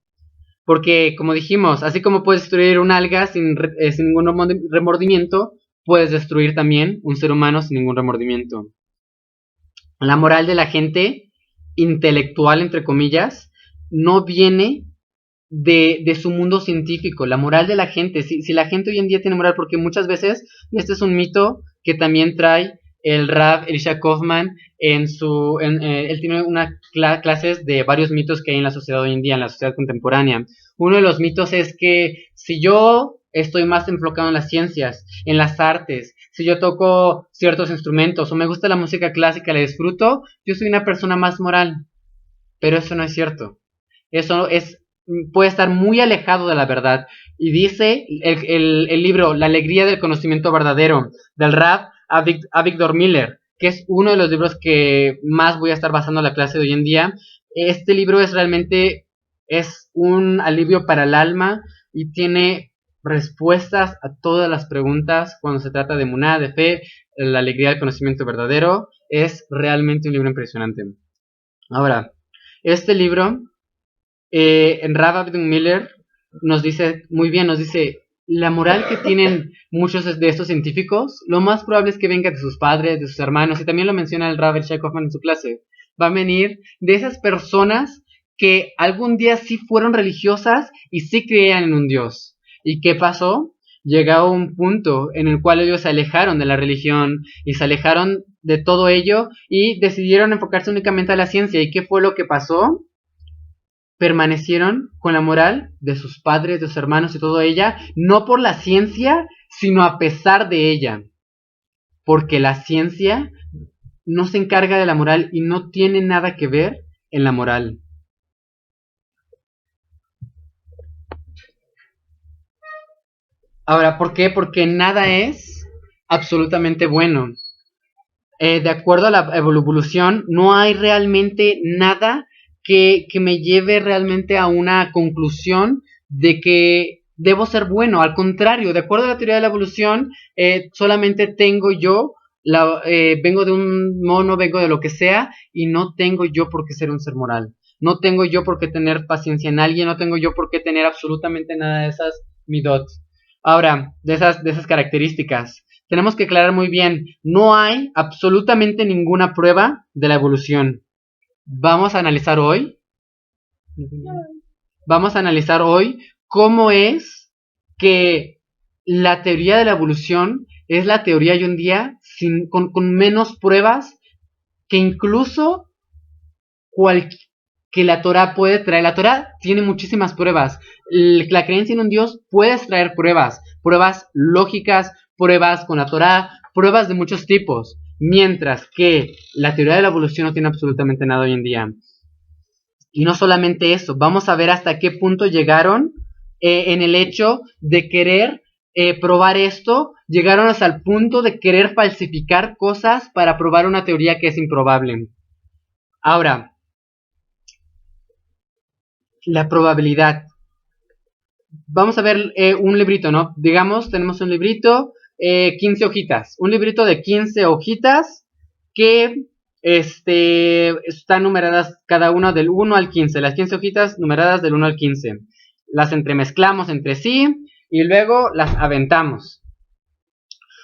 Porque, como dijimos, así como puedes destruir un alga sin ningún remordimiento, puedes destruir también un ser humano sin ningún remordimiento. La moral de la gente intelectual, entre comillas, no viene de su mundo científico. La moral de la gente, si la gente hoy en día tiene moral, porque muchas veces, este es un mito que también trae el Rav Elisha Kaufman él tiene clases de varios mitos que hay en la sociedad hoy en día, en la sociedad contemporánea. Uno de los mitos es que si yo estoy más enfocado en las ciencias, en las artes, si yo toco ciertos instrumentos o me gusta la música clásica, la disfruto, yo soy una persona más moral. Pero eso no es cierto. Eso puede estar muy alejado de la verdad. Y dice el libro La alegría del conocimiento verdadero, del Rav Avigdor Miller, que es uno de los libros que más voy a estar basando la clase de hoy en día. Este libro es realmente un alivio para el alma y tiene respuestas a todas las preguntas cuando se trata de emuná, de fe, la alegría del conocimiento verdadero. Es realmente un libro impresionante. Ahora, este libro, en Rav Avigdor Miller nos dice muy bien, la moral que tienen muchos de estos científicos, lo más probable es que venga de sus padres, de sus hermanos, y también lo menciona el Rav Elisha Kaufman en su clase. Va a venir de esas personas que algún día sí fueron religiosas y sí creían en un Dios. ¿Y qué pasó? Llegó un punto en el cual ellos se alejaron de la religión y se alejaron de todo ello y decidieron enfocarse únicamente a la ciencia. ¿Y qué fue lo que pasó? Permanecieron con la moral de sus padres, de sus hermanos y todo ella, no por la ciencia, sino a pesar de ella. Porque la ciencia no se encarga de la moral y no tiene nada que ver en la moral. Ahora, ¿por qué? Porque nada es absolutamente bueno. De acuerdo a la evolución, no hay realmente nada que me lleve realmente a una conclusión de que debo ser bueno. Al contrario, de acuerdo a la teoría de la evolución, solamente tengo yo, vengo de un mono, vengo de lo que sea, y no tengo yo por qué ser un ser moral. No tengo yo por qué tener paciencia en alguien, no tengo yo por qué tener absolutamente nada de esas midot. Ahora, de esas características. Tenemos que aclarar muy bien, no hay absolutamente ninguna prueba de la evolución. Vamos a analizar hoy cómo es que la teoría de la evolución es la teoría hoy en día con menos pruebas que incluso que la Torah puede traer. La Torah tiene muchísimas pruebas. La creencia en un Dios puede traer pruebas lógicas, pruebas con la Torah, pruebas de muchos tipos, mientras que la teoría de la evolución no tiene absolutamente nada hoy en día. Y no solamente eso, vamos a ver hasta qué punto llegaron en el hecho de querer probar esto, llegaron hasta el punto de querer falsificar cosas para probar una teoría que es improbable. Ahora, la probabilidad. Vamos a ver un librito, ¿no? Digamos, tenemos un librito, 15 hojitas. Un librito de 15 hojitas que están numeradas cada una del 1 al 15. Las 15 hojitas numeradas del 1 al 15. Las entremezclamos entre sí y luego las aventamos.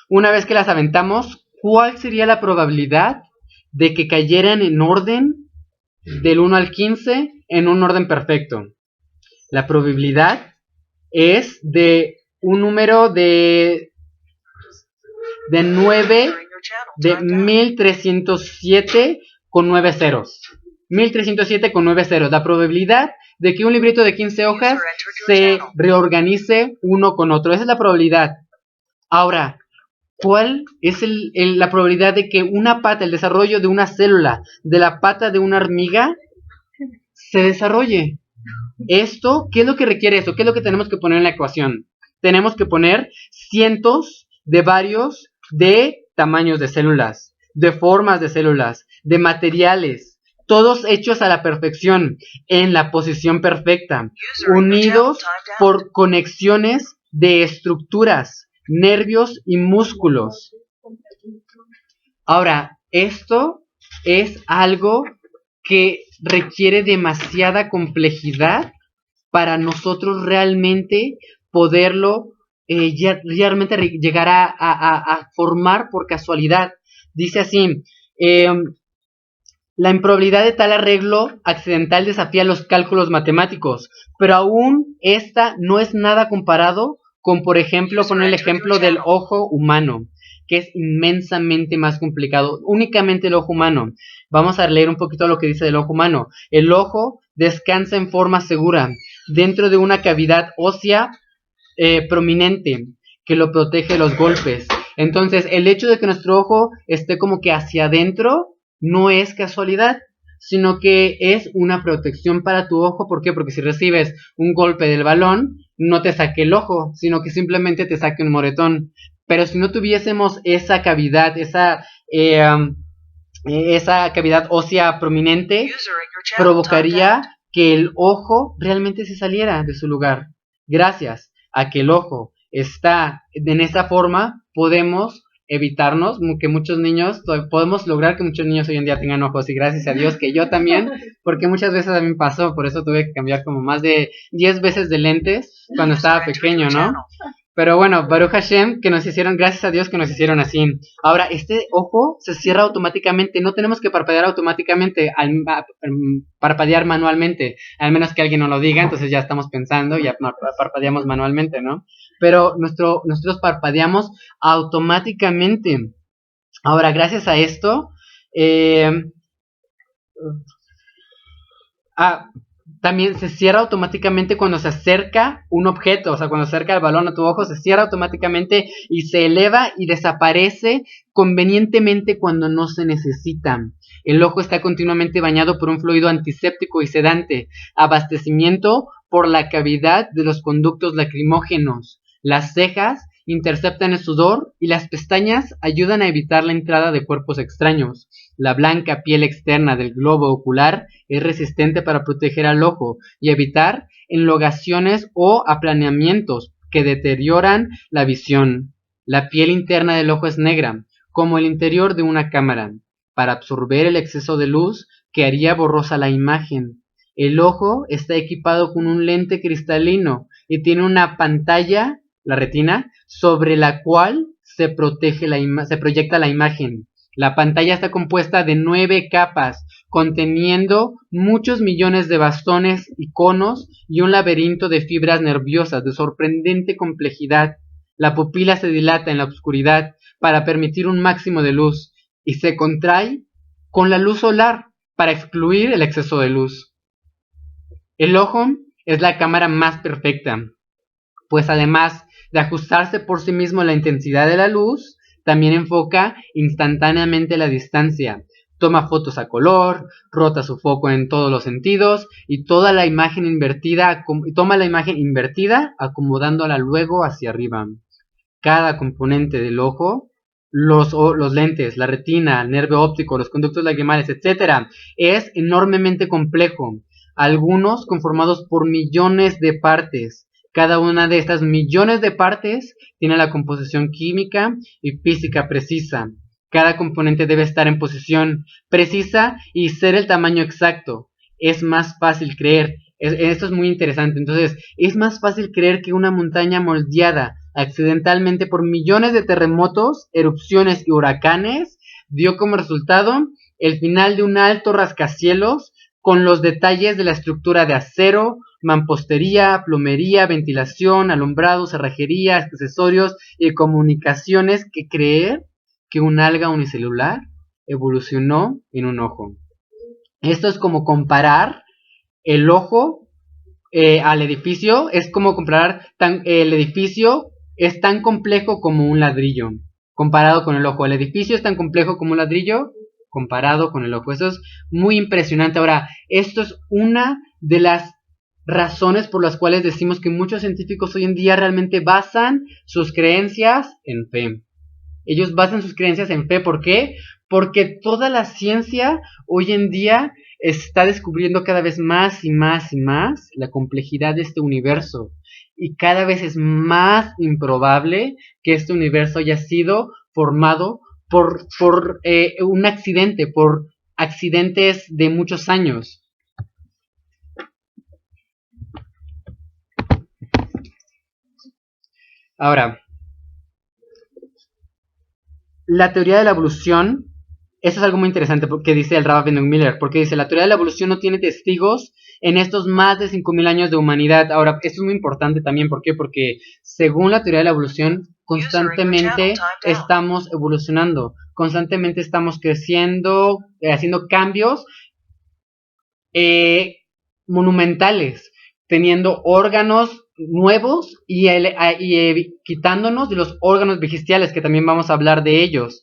Una vez que las aventamos, ¿cuál sería la probabilidad de que cayeran en orden del 1 al 15 en un orden perfecto? La probabilidad es de un número de 1307 con 9 ceros. 1307 con 9 ceros. La probabilidad de que un librito de 15 hojas se reorganice uno con otro. Esa es la probabilidad. Ahora, ¿cuál es la probabilidad de que una pata, el desarrollo de una célula de la pata de una hormiga se desarrolle? Esto, ¿qué es lo que requiere eso? ¿Qué es lo que tenemos que poner en la ecuación? Tenemos que poner cientos de tamaños de células, de formas de células, de materiales, todos hechos a la perfección, en la posición perfecta, unidos por conexiones de estructuras, nervios y músculos. Ahora, esto es algo que requiere demasiada complejidad para nosotros realmente poderlo realmente llegar a formar por casualidad. Dice así, la improbabilidad de tal arreglo accidental desafía los cálculos matemáticos, pero aún esta no es nada comparado con, por ejemplo, poner el ejemplo del ojo humano, que es inmensamente más complicado. Únicamente el ojo humano. Vamos a leer un poquito lo que dice del ojo humano. El ojo descansa en forma segura dentro de una cavidad ósea prominente que lo protege de los golpes. Entonces, el hecho de que nuestro ojo esté como que hacia adentro no es casualidad, sino que es una protección para tu ojo. ¿Por qué? Porque si recibes un golpe del balón, no te saque el ojo, sino que simplemente te saque un moretón. Pero si no tuviésemos esa cavidad, esa cavidad ósea prominente, provocaría que el ojo realmente se saliera de su lugar. Gracias a que el ojo está en esa forma, podemos evitarnos que muchos niños, podemos lograr que muchos niños hoy en día tengan ojos, y gracias a Dios que yo también, porque muchas veces a mí me pasó, por eso tuve que cambiar como más de 10 veces de lentes cuando estaba pequeño, ¿no? Pero bueno, Baruch Hashem, que nos hicieron, gracias a Dios que nos hicieron así. Ahora, este ojo se cierra automáticamente, no tenemos que parpadear automáticamente, parpadear manualmente, al menos que alguien nos lo diga, entonces ya estamos pensando, ya parpadeamos manualmente, ¿no? Pero nosotros parpadeamos automáticamente. Ahora, gracias a esto, también se cierra automáticamente cuando se acerca un objeto, o sea, cuando se acerca el balón a tu ojo, se cierra automáticamente y se eleva y desaparece convenientemente cuando no se necesita. El ojo está continuamente bañado por un fluido antiséptico y sedante, abastecimiento por la cavidad de los conductos lacrimógenos. Las cejas interceptan el sudor y las pestañas ayudan a evitar la entrada de cuerpos extraños. La blanca piel externa del globo ocular es resistente para proteger al ojo y evitar enlogaciones o aplaneamientos que deterioran la visión. La piel interna del ojo es negra, como el interior de una cámara, para absorber el exceso de luz que haría borrosa la imagen. El ojo está equipado con un lente cristalino y tiene una pantalla, la retina, sobre la cual se proyecta la imagen. La pantalla está compuesta de 9 capas, conteniendo muchos millones de bastones y conos y un laberinto de fibras nerviosas de sorprendente complejidad. La pupila se dilata en la oscuridad para permitir un máximo de luz y se contrae con la luz solar para excluir el exceso de luz. El ojo es la cámara más perfecta, pues además de ajustarse por sí mismo la intensidad de la luz, también enfoca instantáneamente la distancia, toma fotos a color, rota su foco en todos los sentidos y toma la imagen invertida acomodándola luego hacia arriba. Cada componente del ojo, los lentes, la retina, el nervio óptico, los conductos lacrimales, etc., es enormemente complejo, algunos conformados por millones de partes. Cada una de estas millones de partes tiene la composición química y física precisa. Cada componente debe estar en posición precisa y ser el tamaño exacto. Es más fácil creer, esto es muy interesante, entonces, es más fácil creer que una montaña moldeada accidentalmente por millones de terremotos, erupciones y huracanes dio como resultado el final de un alto rascacielos con los detalles de la estructura de acero, mampostería, plomería, ventilación, alumbrado, cerrajería, accesorios y comunicaciones, que creer que un alga unicelular evolucionó en un ojo. Esto es como comparar el ojo al edificio, es como comparar el edificio es tan complejo como un ladrillo comparado con el ojo. El edificio es tan complejo como un ladrillo comparado con el ojo. Eso es muy impresionante. Ahora, esto es una de las razones por las cuales decimos que muchos científicos hoy en día realmente basan sus creencias en fe. Ellos basan sus creencias en fe. ¿Por qué? Porque toda la ciencia hoy en día está descubriendo cada vez más y más y más la complejidad de este universo. Y cada vez es más improbable que este universo haya sido formado por un accidente, por accidentes de muchos años. Ahora, la teoría de la evolución, eso es algo muy interesante que dice el Rabbi Ben Miller, porque dice, la teoría de la evolución no tiene testigos en estos más de 5.000 años de humanidad. Ahora, esto es muy importante también, ¿por qué? Porque según la teoría de la evolución, constantemente estamos evolucionando, constantemente estamos creciendo, haciendo cambios monumentales, teniendo órganos nuevos y quitándonos de los órganos vestigiales, que también vamos a hablar de ellos.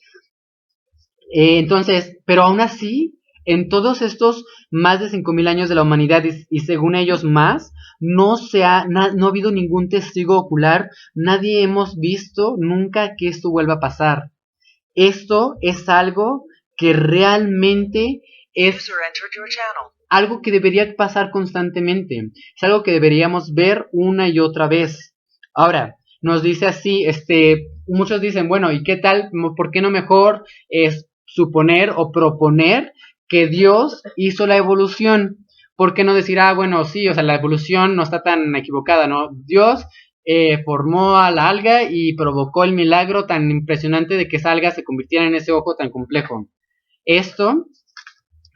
Entonces, pero aún así, en todos estos más de 5.000 años de la humanidad y según ellos más, no ha habido ningún testigo ocular, nadie hemos visto nunca que esto vuelva a pasar. Esto es algo que realmente es algo que debería pasar constantemente, es algo que deberíamos ver una y otra vez. Ahora, nos dice así, muchos dicen, bueno, ¿y qué tal? ¿Por qué no mejor es suponer o proponer que Dios hizo la evolución? ¿Por qué no decir, bueno, sí, o sea, la evolución no está tan equivocada, ¿no? Dios formó a la alga y provocó el milagro tan impresionante de que esa alga se convirtiera en ese ojo tan complejo. Esto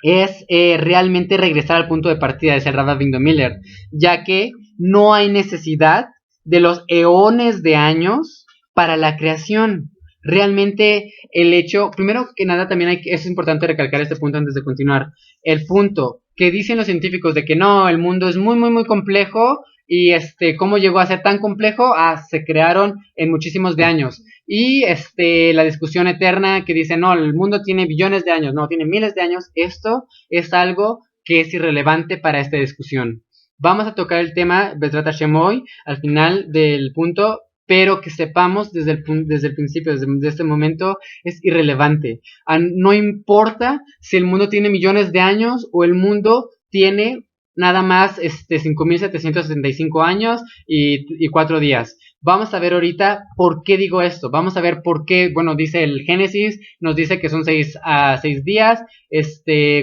es realmente regresar al punto de partida, decía el Rabbi Ben Miller, ya que no hay necesidad de los eones de años para la creación. Realmente el hecho, primero que nada también es importante recalcar este punto antes de continuar, el punto que dicen los científicos de que no, el mundo es muy muy muy complejo y cómo llegó a ser tan complejo, se crearon en muchísimos de años. Y la discusión eterna que dice, no, el mundo tiene billones de años, no, tiene miles de años. Esto es algo que es irrelevante para esta discusión. Vamos a tocar el tema Bezrat Hashem hoy, al final del punto, pero que sepamos desde el principio, desde este momento, es irrelevante. No importa si el mundo tiene millones de años o el mundo tiene nada más 5.765 años y 4 días. Vamos a ver ahorita por qué digo esto. Vamos a ver por qué, bueno, dice el Génesis, nos dice que son 6 días.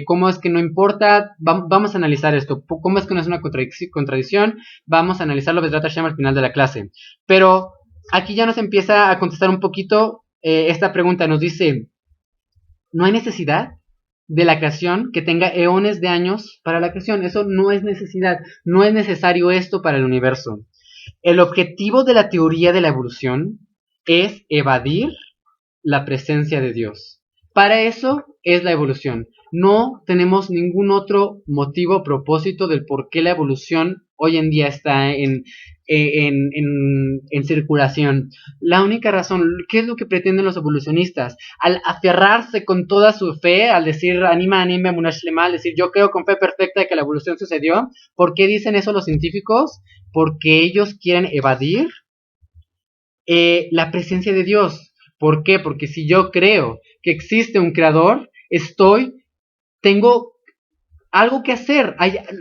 Cómo es que no importa. Vamos a analizar esto. Cómo es que no es una contradicción. Vamos a analizarlo Bezrat Hashem al final de la clase. Pero aquí ya nos empieza a contestar un poquito esta pregunta. Nos dice, ¿no hay necesidad de la creación que tenga eones de años para la creación? Eso no es necesidad. No es necesario esto para el universo. El objetivo de la teoría de la evolución es evadir la presencia de Dios. Para eso es la evolución. No tenemos ningún otro motivo o propósito del por qué la evolución hoy en día está en circulación. La única razón, ¿qué es lo que pretenden los evolucionistas? Al aferrarse con toda su fe, al decir anima, munash lema, al decir yo creo con fe perfecta de que la evolución sucedió. ¿Por qué dicen eso los científicos? Porque ellos quieren evadir la presencia de Dios. ¿Por qué? Porque si yo creo que existe un creador, tengo algo que hacer.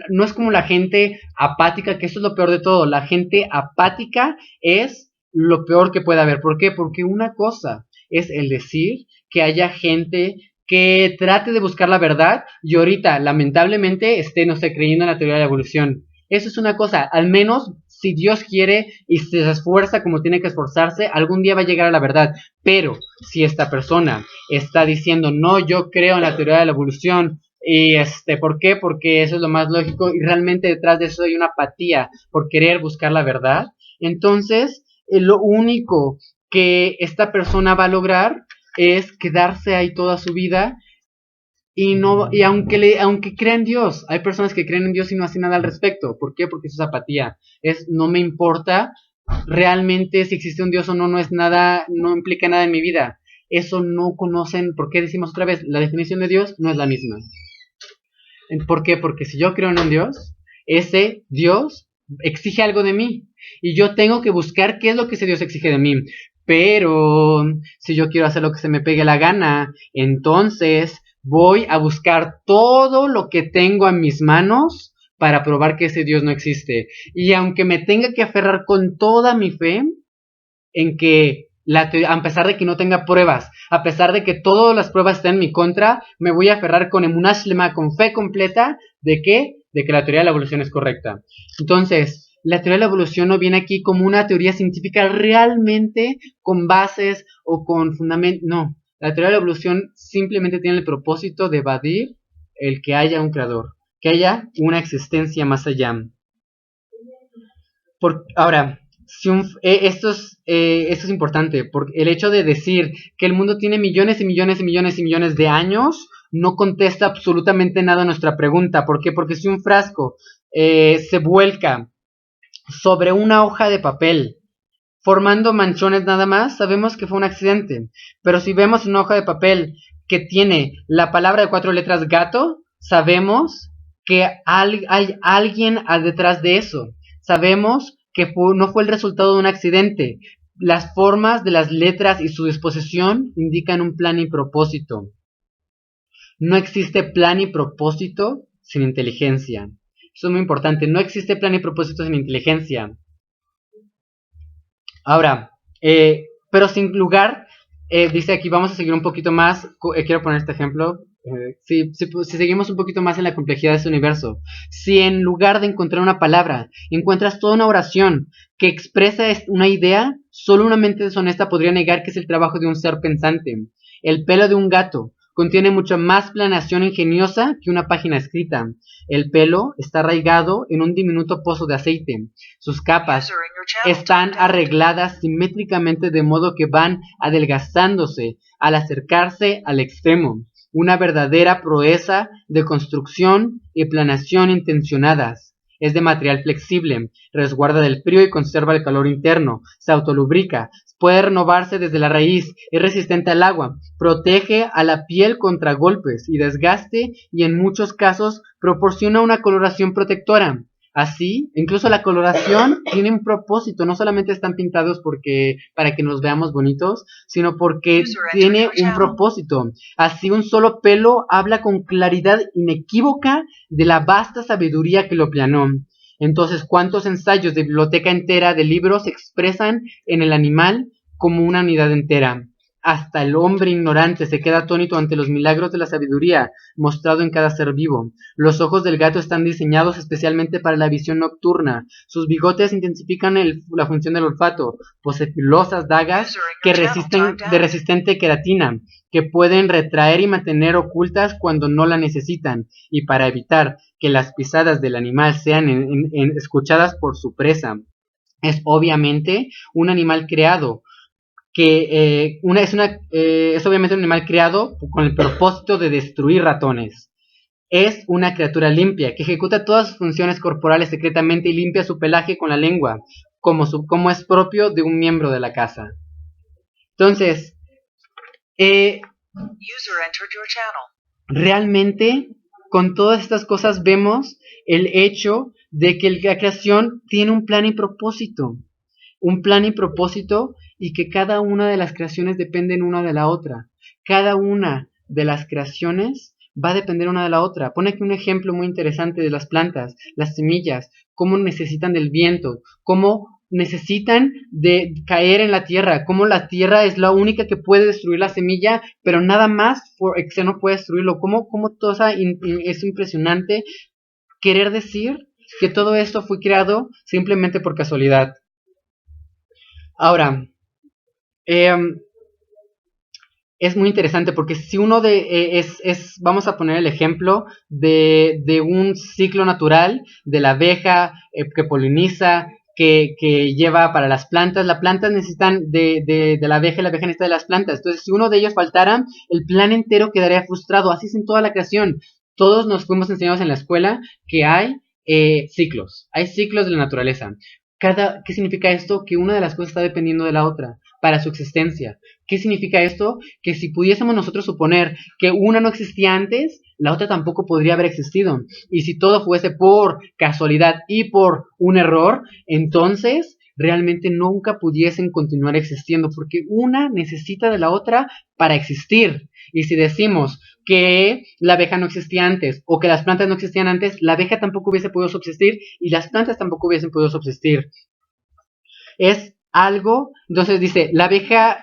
No es como la gente apática, que eso es lo peor de todo. La gente apática es lo peor que puede haber. ¿Por qué? Porque una cosa es el decir que haya gente que trate de buscar la verdad y ahorita, lamentablemente, no sé, creyendo en la teoría de la evolución. Eso es una cosa. Al menos, si Dios quiere y se esfuerza como tiene que esforzarse, algún día va a llegar a la verdad. Pero, si esta persona está diciendo, no, yo creo en la teoría de la evolución, y ¿por qué? Porque eso es lo más lógico y realmente detrás de eso hay una apatía por querer buscar la verdad. Entonces, lo único que esta persona va a lograr es quedarse ahí toda su vida y aunque crea en Dios, hay personas que creen en Dios y no hacen nada al respecto. ¿Por qué? Porque eso es apatía. No me importa realmente si existe un Dios o no, no implica nada en mi vida. Eso no conocen. ¿Por qué decimos otra vez? La definición de Dios no es la misma. ¿Por qué? Porque si yo creo en un Dios, ese Dios exige algo de mí. Y yo tengo que buscar qué es lo que ese Dios exige de mí. Pero si yo quiero hacer lo que se me pegue la gana, entonces voy a buscar todo lo que tengo en mis manos para probar que ese Dios no existe. Y aunque me tenga que aferrar con toda mi fe en que a pesar de que no tenga pruebas, a pesar de que todas las pruebas estén en mi contra, me voy a aferrar con emuná shlema, con fe completa, ¿de qué? De que la teoría de la evolución es correcta. Entonces, la teoría de la evolución no viene aquí como una teoría científica realmente con bases o con fundamentos, no. La teoría de la evolución simplemente tiene el propósito de evadir el que haya un creador, que haya una existencia más allá. Ahora, esto es importante, porque el hecho de decir que el mundo tiene millones y millones y millones y millones de años no contesta absolutamente nada a nuestra pregunta. ¿Por qué? Porque si un frasco se vuelca sobre una hoja de papel formando manchones nada más, sabemos que fue un accidente. Pero si vemos una hoja de papel que tiene la palabra de 4 letras gato, sabemos que hay alguien detrás de eso. Sabemos que no fue el resultado de un accidente. Las formas de las letras y su disposición indican un plan y propósito. No existe plan y propósito sin inteligencia. Eso es muy importante. No existe plan y propósito sin inteligencia. Ahora, pero sin lugar, dice aquí, vamos a seguir un poquito más. Quiero poner este ejemplo. Si seguimos un poquito más en la complejidad de este universo, si en lugar de encontrar una palabra, encuentras toda una oración que expresa una idea, solo una mente deshonesta podría negar que es el trabajo de un ser pensante. El pelo de un gato contiene mucha más planeación ingeniosa que una página escrita. El pelo está arraigado en un diminuto pozo de aceite. Sus capas están arregladas simétricamente de modo que van adelgazándose al acercarse al extremo. Una verdadera proeza de construcción y planeación intencionadas. Es de material flexible, resguarda del frío y conserva el calor interno, se autolubrica, puede renovarse desde la raíz, es resistente al agua, protege a la piel contra golpes y desgaste y en muchos casos proporciona una coloración protectora. Así, incluso la coloración tiene un propósito, no solamente están pintados para que nos veamos bonitos, sino porque tiene un propósito. Así un solo pelo habla con claridad inequívoca de la vasta sabiduría que lo planeó. Entonces, ¿cuántos ensayos de biblioteca entera de libros se expresan en el animal como una unidad entera? Hasta el hombre ignorante se queda atónito ante los milagros de la sabiduría mostrado en cada ser vivo. Los ojos del gato están diseñados especialmente para la visión nocturna. Sus bigotes intensifican la función del olfato. Posee filosas dagas de resistente queratina, que pueden retraer y mantener ocultas cuando no la necesitan. Y para evitar que las pisadas del animal sean escuchadas por su presa. Es obviamente un animal creado. Es obviamente un animal creado con el propósito de destruir ratones. Es una criatura limpia, que ejecuta todas sus funciones corporales secretamente y limpia su pelaje con la lengua, como es propio de un miembro de la casa. Entonces, realmente, con todas estas cosas vemos el hecho de que la creación tiene un plan y propósito. Un plan y propósito y que cada una de las creaciones dependen una de la otra. Cada una de las creaciones va a depender una de la otra. Pone aquí un ejemplo muy interesante de las plantas, las semillas, cómo necesitan del viento, cómo necesitan de caer en la tierra, cómo la tierra es la única que puede destruir la semilla, pero nada más que no puede destruirlo. Cómo todo es impresionante querer decir que todo esto fue creado simplemente por casualidad. Ahora, es muy interesante porque si uno vamos a poner el ejemplo de un ciclo natural de la abeja que poliniza, que lleva para las plantas necesitan de la abeja y la abeja necesita de las plantas. Entonces, si uno de ellos faltara, el plan entero quedaría frustrado. Así es en toda la creación. Todos nos fuimos enseñados en la escuela que hay ciclos de la naturaleza. ¿Qué significa esto? Que una de las cosas está dependiendo de la otra. para su existencia. ¿Qué significa esto? Que si pudiésemos nosotros suponer que una no existía antes, la otra tampoco podría haber existido. Y si todo fuese por casualidad y por un error, entonces realmente nunca pudiesen continuar existiendo, porque una necesita de la otra para existir. Y si decimos que la abeja no existía antes o que las plantas no existían antes, la abeja tampoco hubiese podido subsistir y las plantas tampoco hubiesen podido subsistir. Es algo, entonces dice, la abeja...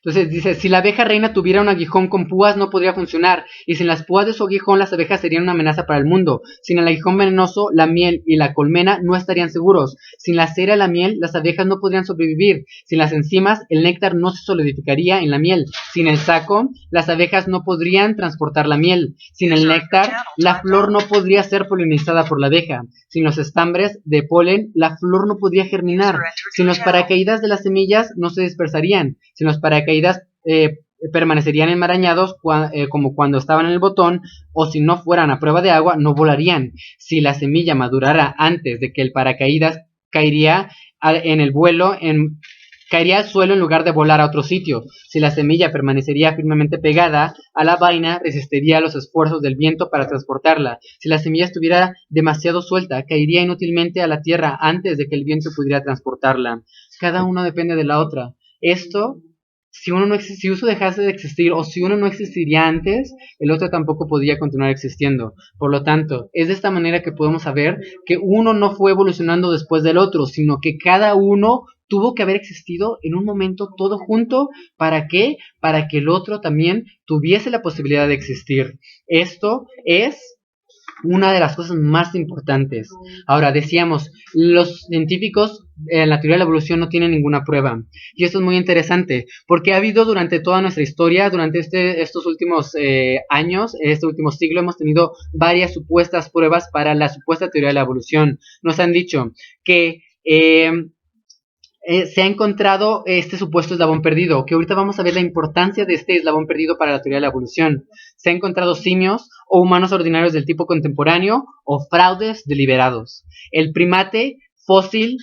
Entonces dice, si la abeja reina tuviera un aguijón con púas no podría funcionar, y sin las púas de su aguijón las abejas serían una amenaza para el mundo. Sin el aguijón venenoso, la miel y la colmena no estarían seguros. Sin la cera y la miel, las abejas no podrían sobrevivir. Sin las enzimas, el néctar no se solidificaría en la miel. Sin el saco, las abejas no podrían transportar la miel. Sin el néctar, la flor no podría ser polinizada por la abeja. Sin los estambres de polen, la flor no podría germinar. Sin los paracaídas de las semillas, no se dispersarían. Sin los paracaídas permanecerían enmarañados como cuando estaban en el botón, o si no fueran a prueba de agua, no volarían. Si la semilla madurara antes de que el paracaídas caería en el vuelo, caería al suelo en lugar de volar a otro sitio. Si la semilla permanecería firmemente pegada a la vaina, resistiría los esfuerzos del viento para transportarla. Si la semilla estuviera demasiado suelta, caería inútilmente a la tierra antes de que el viento pudiera transportarla. Cada uno depende de la otra. Esto, si uno dejase de existir o si uno no existiría antes, el otro tampoco podría continuar existiendo. Por lo tanto, es de esta manera que podemos saber que uno no fue evolucionando después del otro, sino que cada uno tuvo que haber existido en un momento todo junto. ¿Para qué? Para que el otro también tuviese la posibilidad de existir. Esto es una de las cosas más importantes. Ahora, decíamos, los científicos en la teoría de la evolución no tienen ninguna prueba. Y esto es muy interesante, porque ha habido durante toda nuestra historia, durante estos últimos años, este último siglo, hemos tenido varias supuestas pruebas para la supuesta teoría de la evolución. Nos han dicho que se ha encontrado este supuesto eslabón perdido, que ahorita vamos a ver la importancia de este eslabón perdido para la teoría de la evolución. Se han encontrado simios o humanos ordinarios del tipo contemporáneo o fraudes deliberados. El primate fósil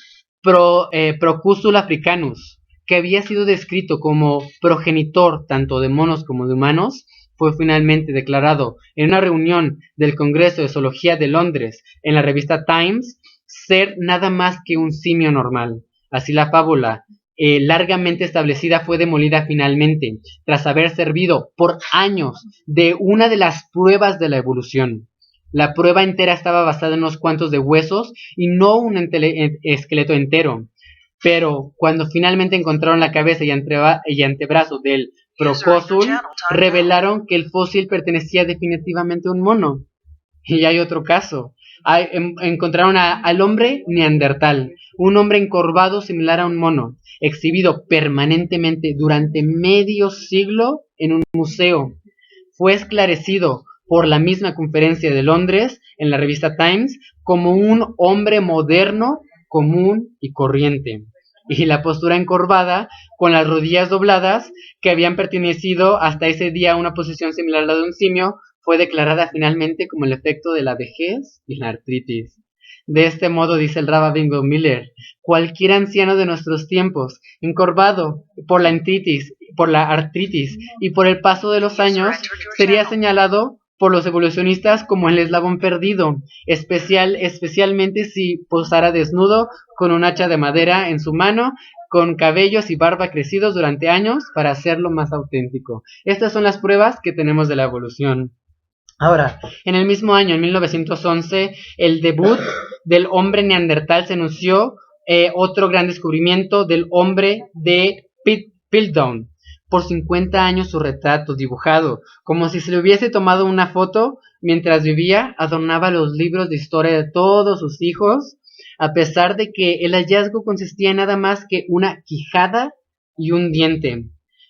Procústula africanus, que había sido descrito como progenitor tanto de monos como de humanos, fue finalmente declarado en una reunión del Congreso de Zoología de Londres en la revista Times ser nada más que un simio normal. Así la fábula, largamente establecida, fue demolida finalmente, tras haber servido por años de una de las pruebas de la evolución. La prueba entera estaba basada en unos cuantos de huesos y no un esqueleto entero. Pero cuando finalmente encontraron la cabeza y antebrazo del procósul, revelaron que el fósil pertenecía definitivamente a un mono. Y hay otro caso. Encontraron al hombre neandertal, un hombre encorvado similar a un mono, exhibido permanentemente durante medio siglo en un museo. Fue esclarecido por la misma conferencia de Londres en la revista Times como un hombre moderno, común y corriente. Y la postura encorvada, con las rodillas dobladas, que habían pertenecido hasta ese día a una posición similar a la de un simio, fue declarada finalmente como el efecto de la vejez y la artritis. De este modo, dice el Rabbi Bingo Miller, cualquier anciano de nuestros tiempos, encorvado por la artritis y por el paso de los años, sería señalado por los evolucionistas como el eslabón perdido, especialmente si posara desnudo con un hacha de madera en su mano, con cabellos y barba crecidos durante años para hacerlo más auténtico. Estas son las pruebas que tenemos de la evolución. Ahora, en el mismo año, en 1911, el debut del hombre neandertal se anunció otro gran descubrimiento del hombre de Piltdown. Por 50 años su retrato dibujado, como si se le hubiese tomado una foto mientras vivía, adornaba los libros de historia de todos sus hijos, a pesar de que el hallazgo consistía en nada más que una quijada y un diente.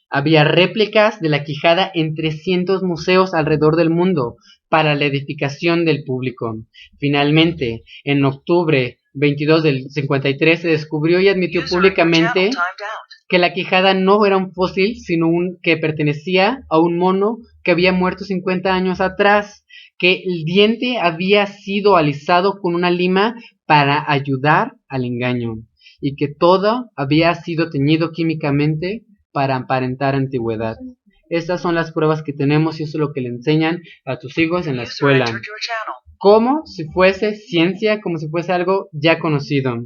Había réplicas de la quijada en 300 museos alrededor del mundo para la edificación del público. Finalmente, en octubre 22 del 53 se descubrió y admitió públicamente que la quijada no era un fósil, sino que pertenecía a un mono que había muerto 50 años atrás, que el diente había sido alisado con una lima para ayudar al engaño, y que todo había sido teñido químicamente para aparentar antigüedad. Estas son las pruebas que tenemos y eso es lo que le enseñan a tus hijos en la escuela. Como si fuese ciencia, como si fuese algo ya conocido.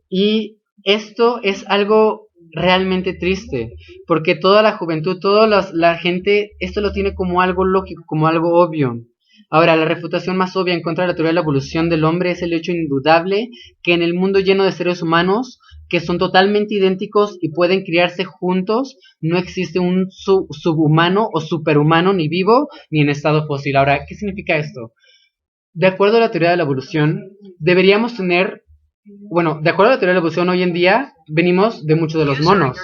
Y esto es algo realmente triste, porque toda la juventud, toda la gente, esto lo tiene como algo lógico, como algo obvio. Ahora, la refutación más obvia en contra de la teoría de la evolución del hombre es el hecho indudable que en el mundo lleno de seres humanos que son totalmente idénticos y pueden criarse juntos, no existe un subhumano o superhumano ni vivo ni en estado fósil. Ahora, ¿qué significa esto? De acuerdo a la teoría de la evolución, deberíamos tener, bueno, de acuerdo a la teoría de la evolución, hoy en día venimos de muchos de los monos.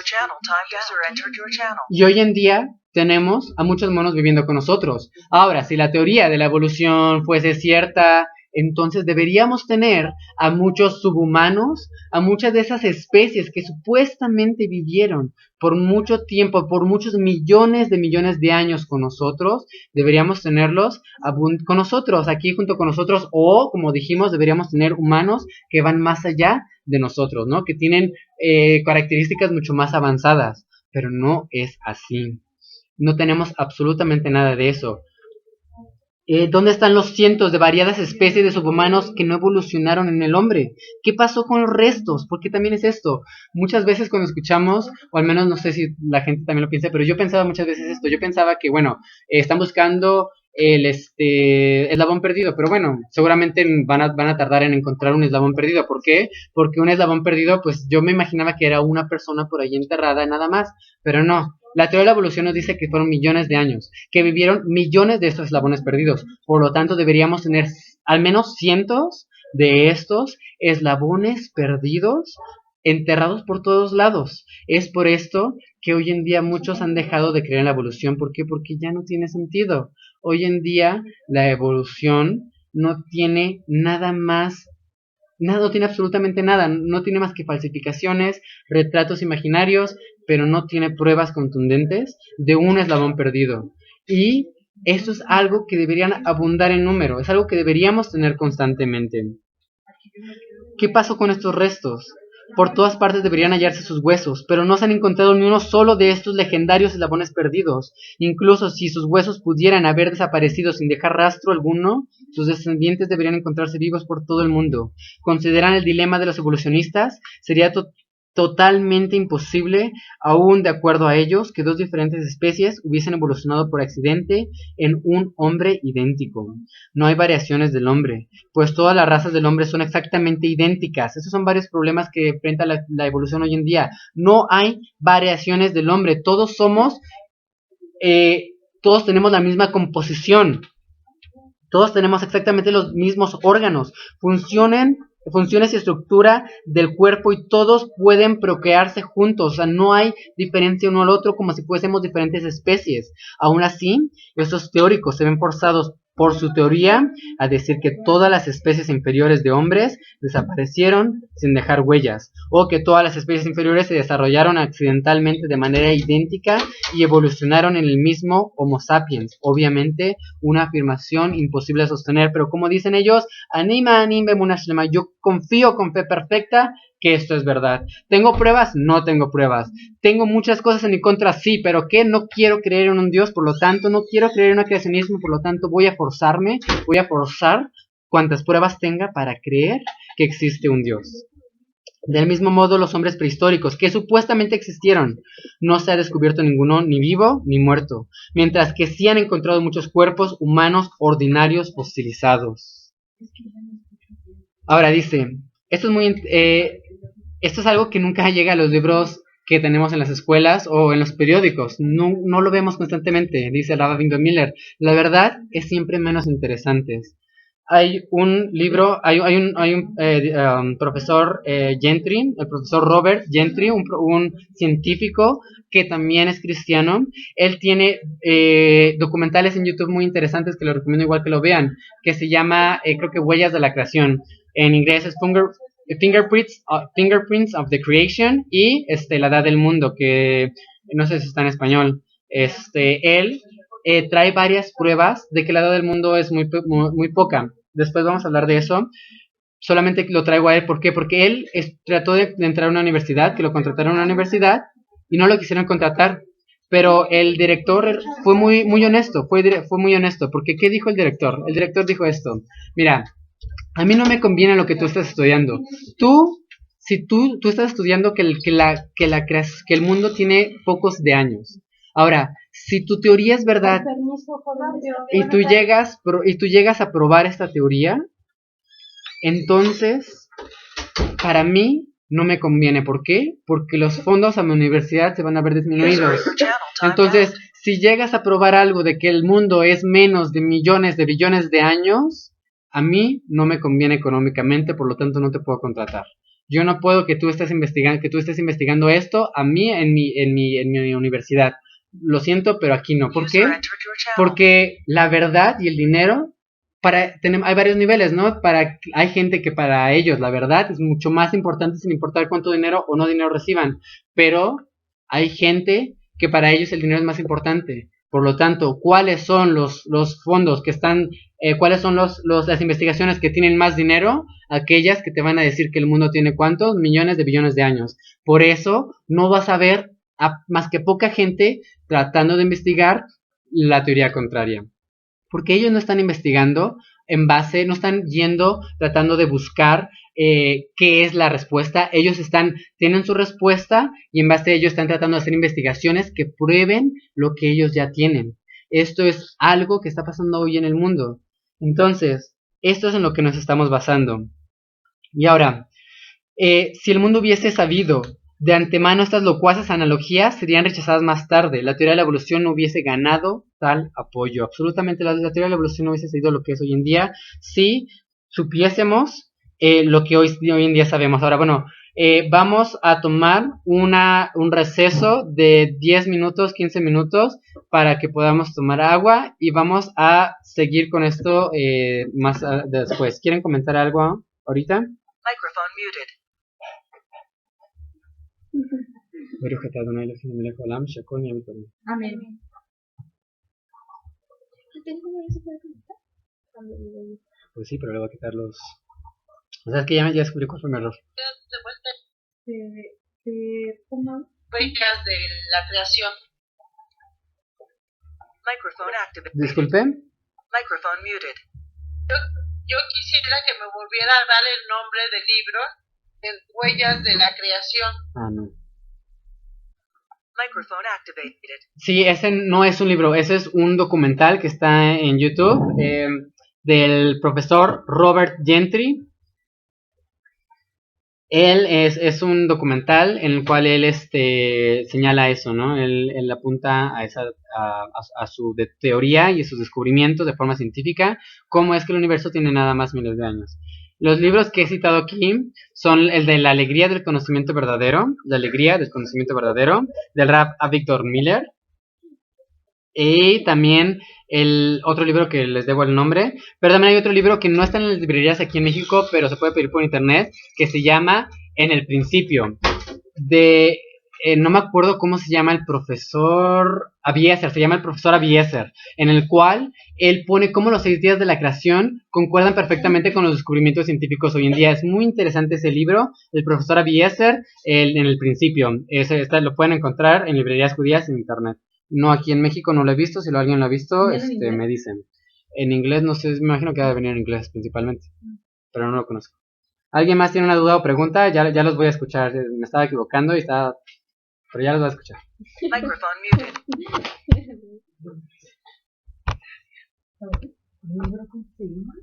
Y hoy en día tenemos a muchos monos viviendo con nosotros. Ahora, si la teoría de la evolución fuese cierta, entonces deberíamos tener a muchos subhumanos, a muchas de esas especies que supuestamente vivieron por mucho tiempo, por muchos millones de años con nosotros, deberíamos tenerlos con nosotros, aquí junto con nosotros, o como dijimos, deberíamos tener humanos que van más allá de nosotros, ¿no? Que tienen características mucho más avanzadas, pero no es así. No tenemos absolutamente nada de eso. ¿Dónde están los cientos de variadas especies de subhumanos que no evolucionaron en el hombre? ¿Qué pasó con los restos? Porque también es esto. Muchas veces cuando escuchamos, o al menos no sé si la gente también lo piensa, pero yo pensaba muchas veces esto. Yo pensaba que, bueno, están buscando el eslabón perdido, pero bueno, seguramente van a tardar en encontrar un eslabón perdido. ¿Por qué? Porque un eslabón perdido, pues yo me imaginaba que era una persona por ahí enterrada nada más, pero no. La teoría de la evolución nos dice que fueron millones de años, que vivieron millones de estos eslabones perdidos. Por lo tanto, deberíamos tener al menos cientos de estos eslabones perdidos enterrados por todos lados. Es por esto que hoy en día muchos han dejado de creer en la evolución. ¿Por qué? Porque ya no tiene sentido. Hoy en día la evolución no tiene nada más. Nada, no tiene absolutamente nada, no tiene más que falsificaciones, retratos imaginarios, pero no tiene pruebas contundentes de un eslabón perdido. Y esto es algo que deberían abundar en número, es algo que deberíamos tener constantemente. ¿Qué pasó con estos restos? Por todas partes deberían hallarse sus huesos, pero no se han encontrado ni uno solo de estos legendarios eslabones perdidos. Incluso si sus huesos pudieran haber desaparecido sin dejar rastro alguno, sus descendientes deberían encontrarse vivos por todo el mundo. ¿Consideran el dilema de los evolucionistas? Sería totalmente imposible, aún de acuerdo a ellos, que dos diferentes especies hubiesen evolucionado por accidente en un hombre idéntico. No hay variaciones del hombre, pues todas las razas del hombre son exactamente idénticas. Esos son varios problemas que enfrenta la evolución hoy en día. No hay variaciones del hombre, todos todos tenemos la misma composición. Todos tenemos exactamente los mismos órganos, funciones y estructura del cuerpo y todos pueden procrearse juntos, o sea, no hay diferencia uno al otro como si fuésemos diferentes especies. Aún así, estos teóricos se ven forzados por su teoría a decir que todas las especies inferiores de hombres desaparecieron sin dejar huellas, o que todas las especies inferiores se desarrollaron accidentalmente de manera idéntica y evolucionaron en el mismo Homo sapiens. Obviamente, una afirmación imposible de sostener, pero como dicen ellos, anima, anime, munashlema, yo confío con fe perfecta que esto es verdad. ¿Tengo pruebas? No tengo pruebas. ¿Tengo muchas cosas en mi contra? Sí, pero ¿qué? No quiero creer en un Dios, por lo tanto, no quiero creer en un creacionismo, por lo tanto, voy a forzar cuantas pruebas tenga para creer que existe un Dios. Del mismo modo, los hombres prehistóricos, que supuestamente existieron, no se ha descubierto ninguno ni vivo ni muerto, mientras que sí han encontrado muchos cuerpos humanos ordinarios fosilizados. Ahora dice, esto es algo que nunca llega a los libros que tenemos en las escuelas o en los periódicos. No lo vemos constantemente, dice Rabbi Avigdor Miller. La verdad es siempre menos interesante. Hay un libro, hay un profesor Gentry, el profesor Robert Gentry, un científico que también es cristiano. Él tiene documentales en YouTube muy interesantes que lo recomiendo igual que lo vean, que se llama, creo que Huellas de la Creación. En inglés es Fingerprints of the Creation y La Edad del Mundo, que no sé si está en español. Él trae varias pruebas de que la edad del mundo es muy poca. Después vamos a hablar de eso. Solamente lo traigo a él, ¿por qué? Porque él trató de entrar a una universidad, que lo contrataron a una universidad y no lo quisieron contratar. Pero el director fue muy honesto, fue muy honesto, porque ¿qué dijo el director? El director dijo esto: mira, a mí no me conviene lo que tú estás estudiando. Si tú estás estudiando que el mundo tiene pocos de años. Ahora, si tu teoría es verdad y tú llegas a probar esta teoría, entonces, para mí, no me conviene. ¿Por qué? Porque los fondos a mi universidad se van a ver disminuidos. Entonces, si llegas a probar algo de que el mundo es menos de millones de billones de años, a mí no me conviene económicamente, por lo tanto no te puedo contratar. Yo no puedo que tú estés investigando esto a mí en mi universidad. Lo siento, pero aquí no. ¿Por qué? Porque la verdad y el dinero, hay varios niveles, ¿no? Hay gente que para ellos la verdad es mucho más importante sin importar cuánto dinero o no dinero reciban, pero hay gente que para ellos el dinero es más importante. Por lo tanto, ¿cuáles son los fondos que están, cuáles son las investigaciones que tienen más dinero? Aquellas que te van a decir que el mundo tiene cuántos millones de billones de años. Por eso no vas a ver más que poca gente tratando de investigar la teoría contraria. Porque ellos no están investigando en base, no están yendo tratando de buscar qué es la respuesta. Ellos tienen su respuesta y en base a ello están tratando de hacer investigaciones que prueben lo que ellos ya tienen. Esto es algo que está pasando hoy en el mundo. Entonces, esto es en lo que nos estamos basando. Y ahora, si el mundo hubiese sabido de antemano estas locuaces analogías, serían rechazadas más tarde. La teoría de la evolución no hubiese ganado tal apoyo. Absolutamente la teoría de la evolución no hubiese sido lo que es hoy en día si supiésemos lo que hoy en día sabemos. Ahora, bueno, vamos a tomar un receso de 10 minutos, 15 minutos para que podamos tomar agua y vamos a seguir con esto más después. ¿Quieren comentar algo ahorita? Microphone muted. Amén. Pues sí, pero le voy a quitar los... O sea, es que ya descubrí cuál fue mi error. Huellas de la creación. Microphone activated. Disculpe. Microphone muted. Yo quisiera que me volviera a dar el nombre del libro, Huellas de la creación. Ah, no. Microphone activated. Sí, ese no es un libro, ese es un documental que está en YouTube del profesor Robert Gentry. Él es un documental en el cual él señala eso, ¿no? Él apunta a su teoría y a sus descubrimientos de forma científica, cómo es que el universo tiene nada más miles de años. Los libros que he citado aquí son el de La alegría del conocimiento verdadero, del Rab Avigdor Miller, y también el otro libro que les debo el nombre, pero también hay otro libro que no está en las librerías aquí en México, pero se puede pedir por internet, que se llama En el principio, no me acuerdo cómo se llama el profesor Avieser, se llama el profesor Avieser, en el cual él pone cómo los 6 días de la creación concuerdan perfectamente con los descubrimientos científicos hoy en día. Es muy interesante ese libro, el profesor Avieser, en el principio. Lo pueden encontrar en librerías judías en internet. No, aquí en México no lo he visto, si alguien lo ha visto, me dicen. En inglés, no sé, me imagino que debe venir en inglés principalmente, pero no lo conozco. ¿Alguien más tiene una duda o pregunta? Ya los voy a escuchar, me estaba equivocando pero ya los voy a escuchar. Microphone muted. ¿El libro cómo se llama?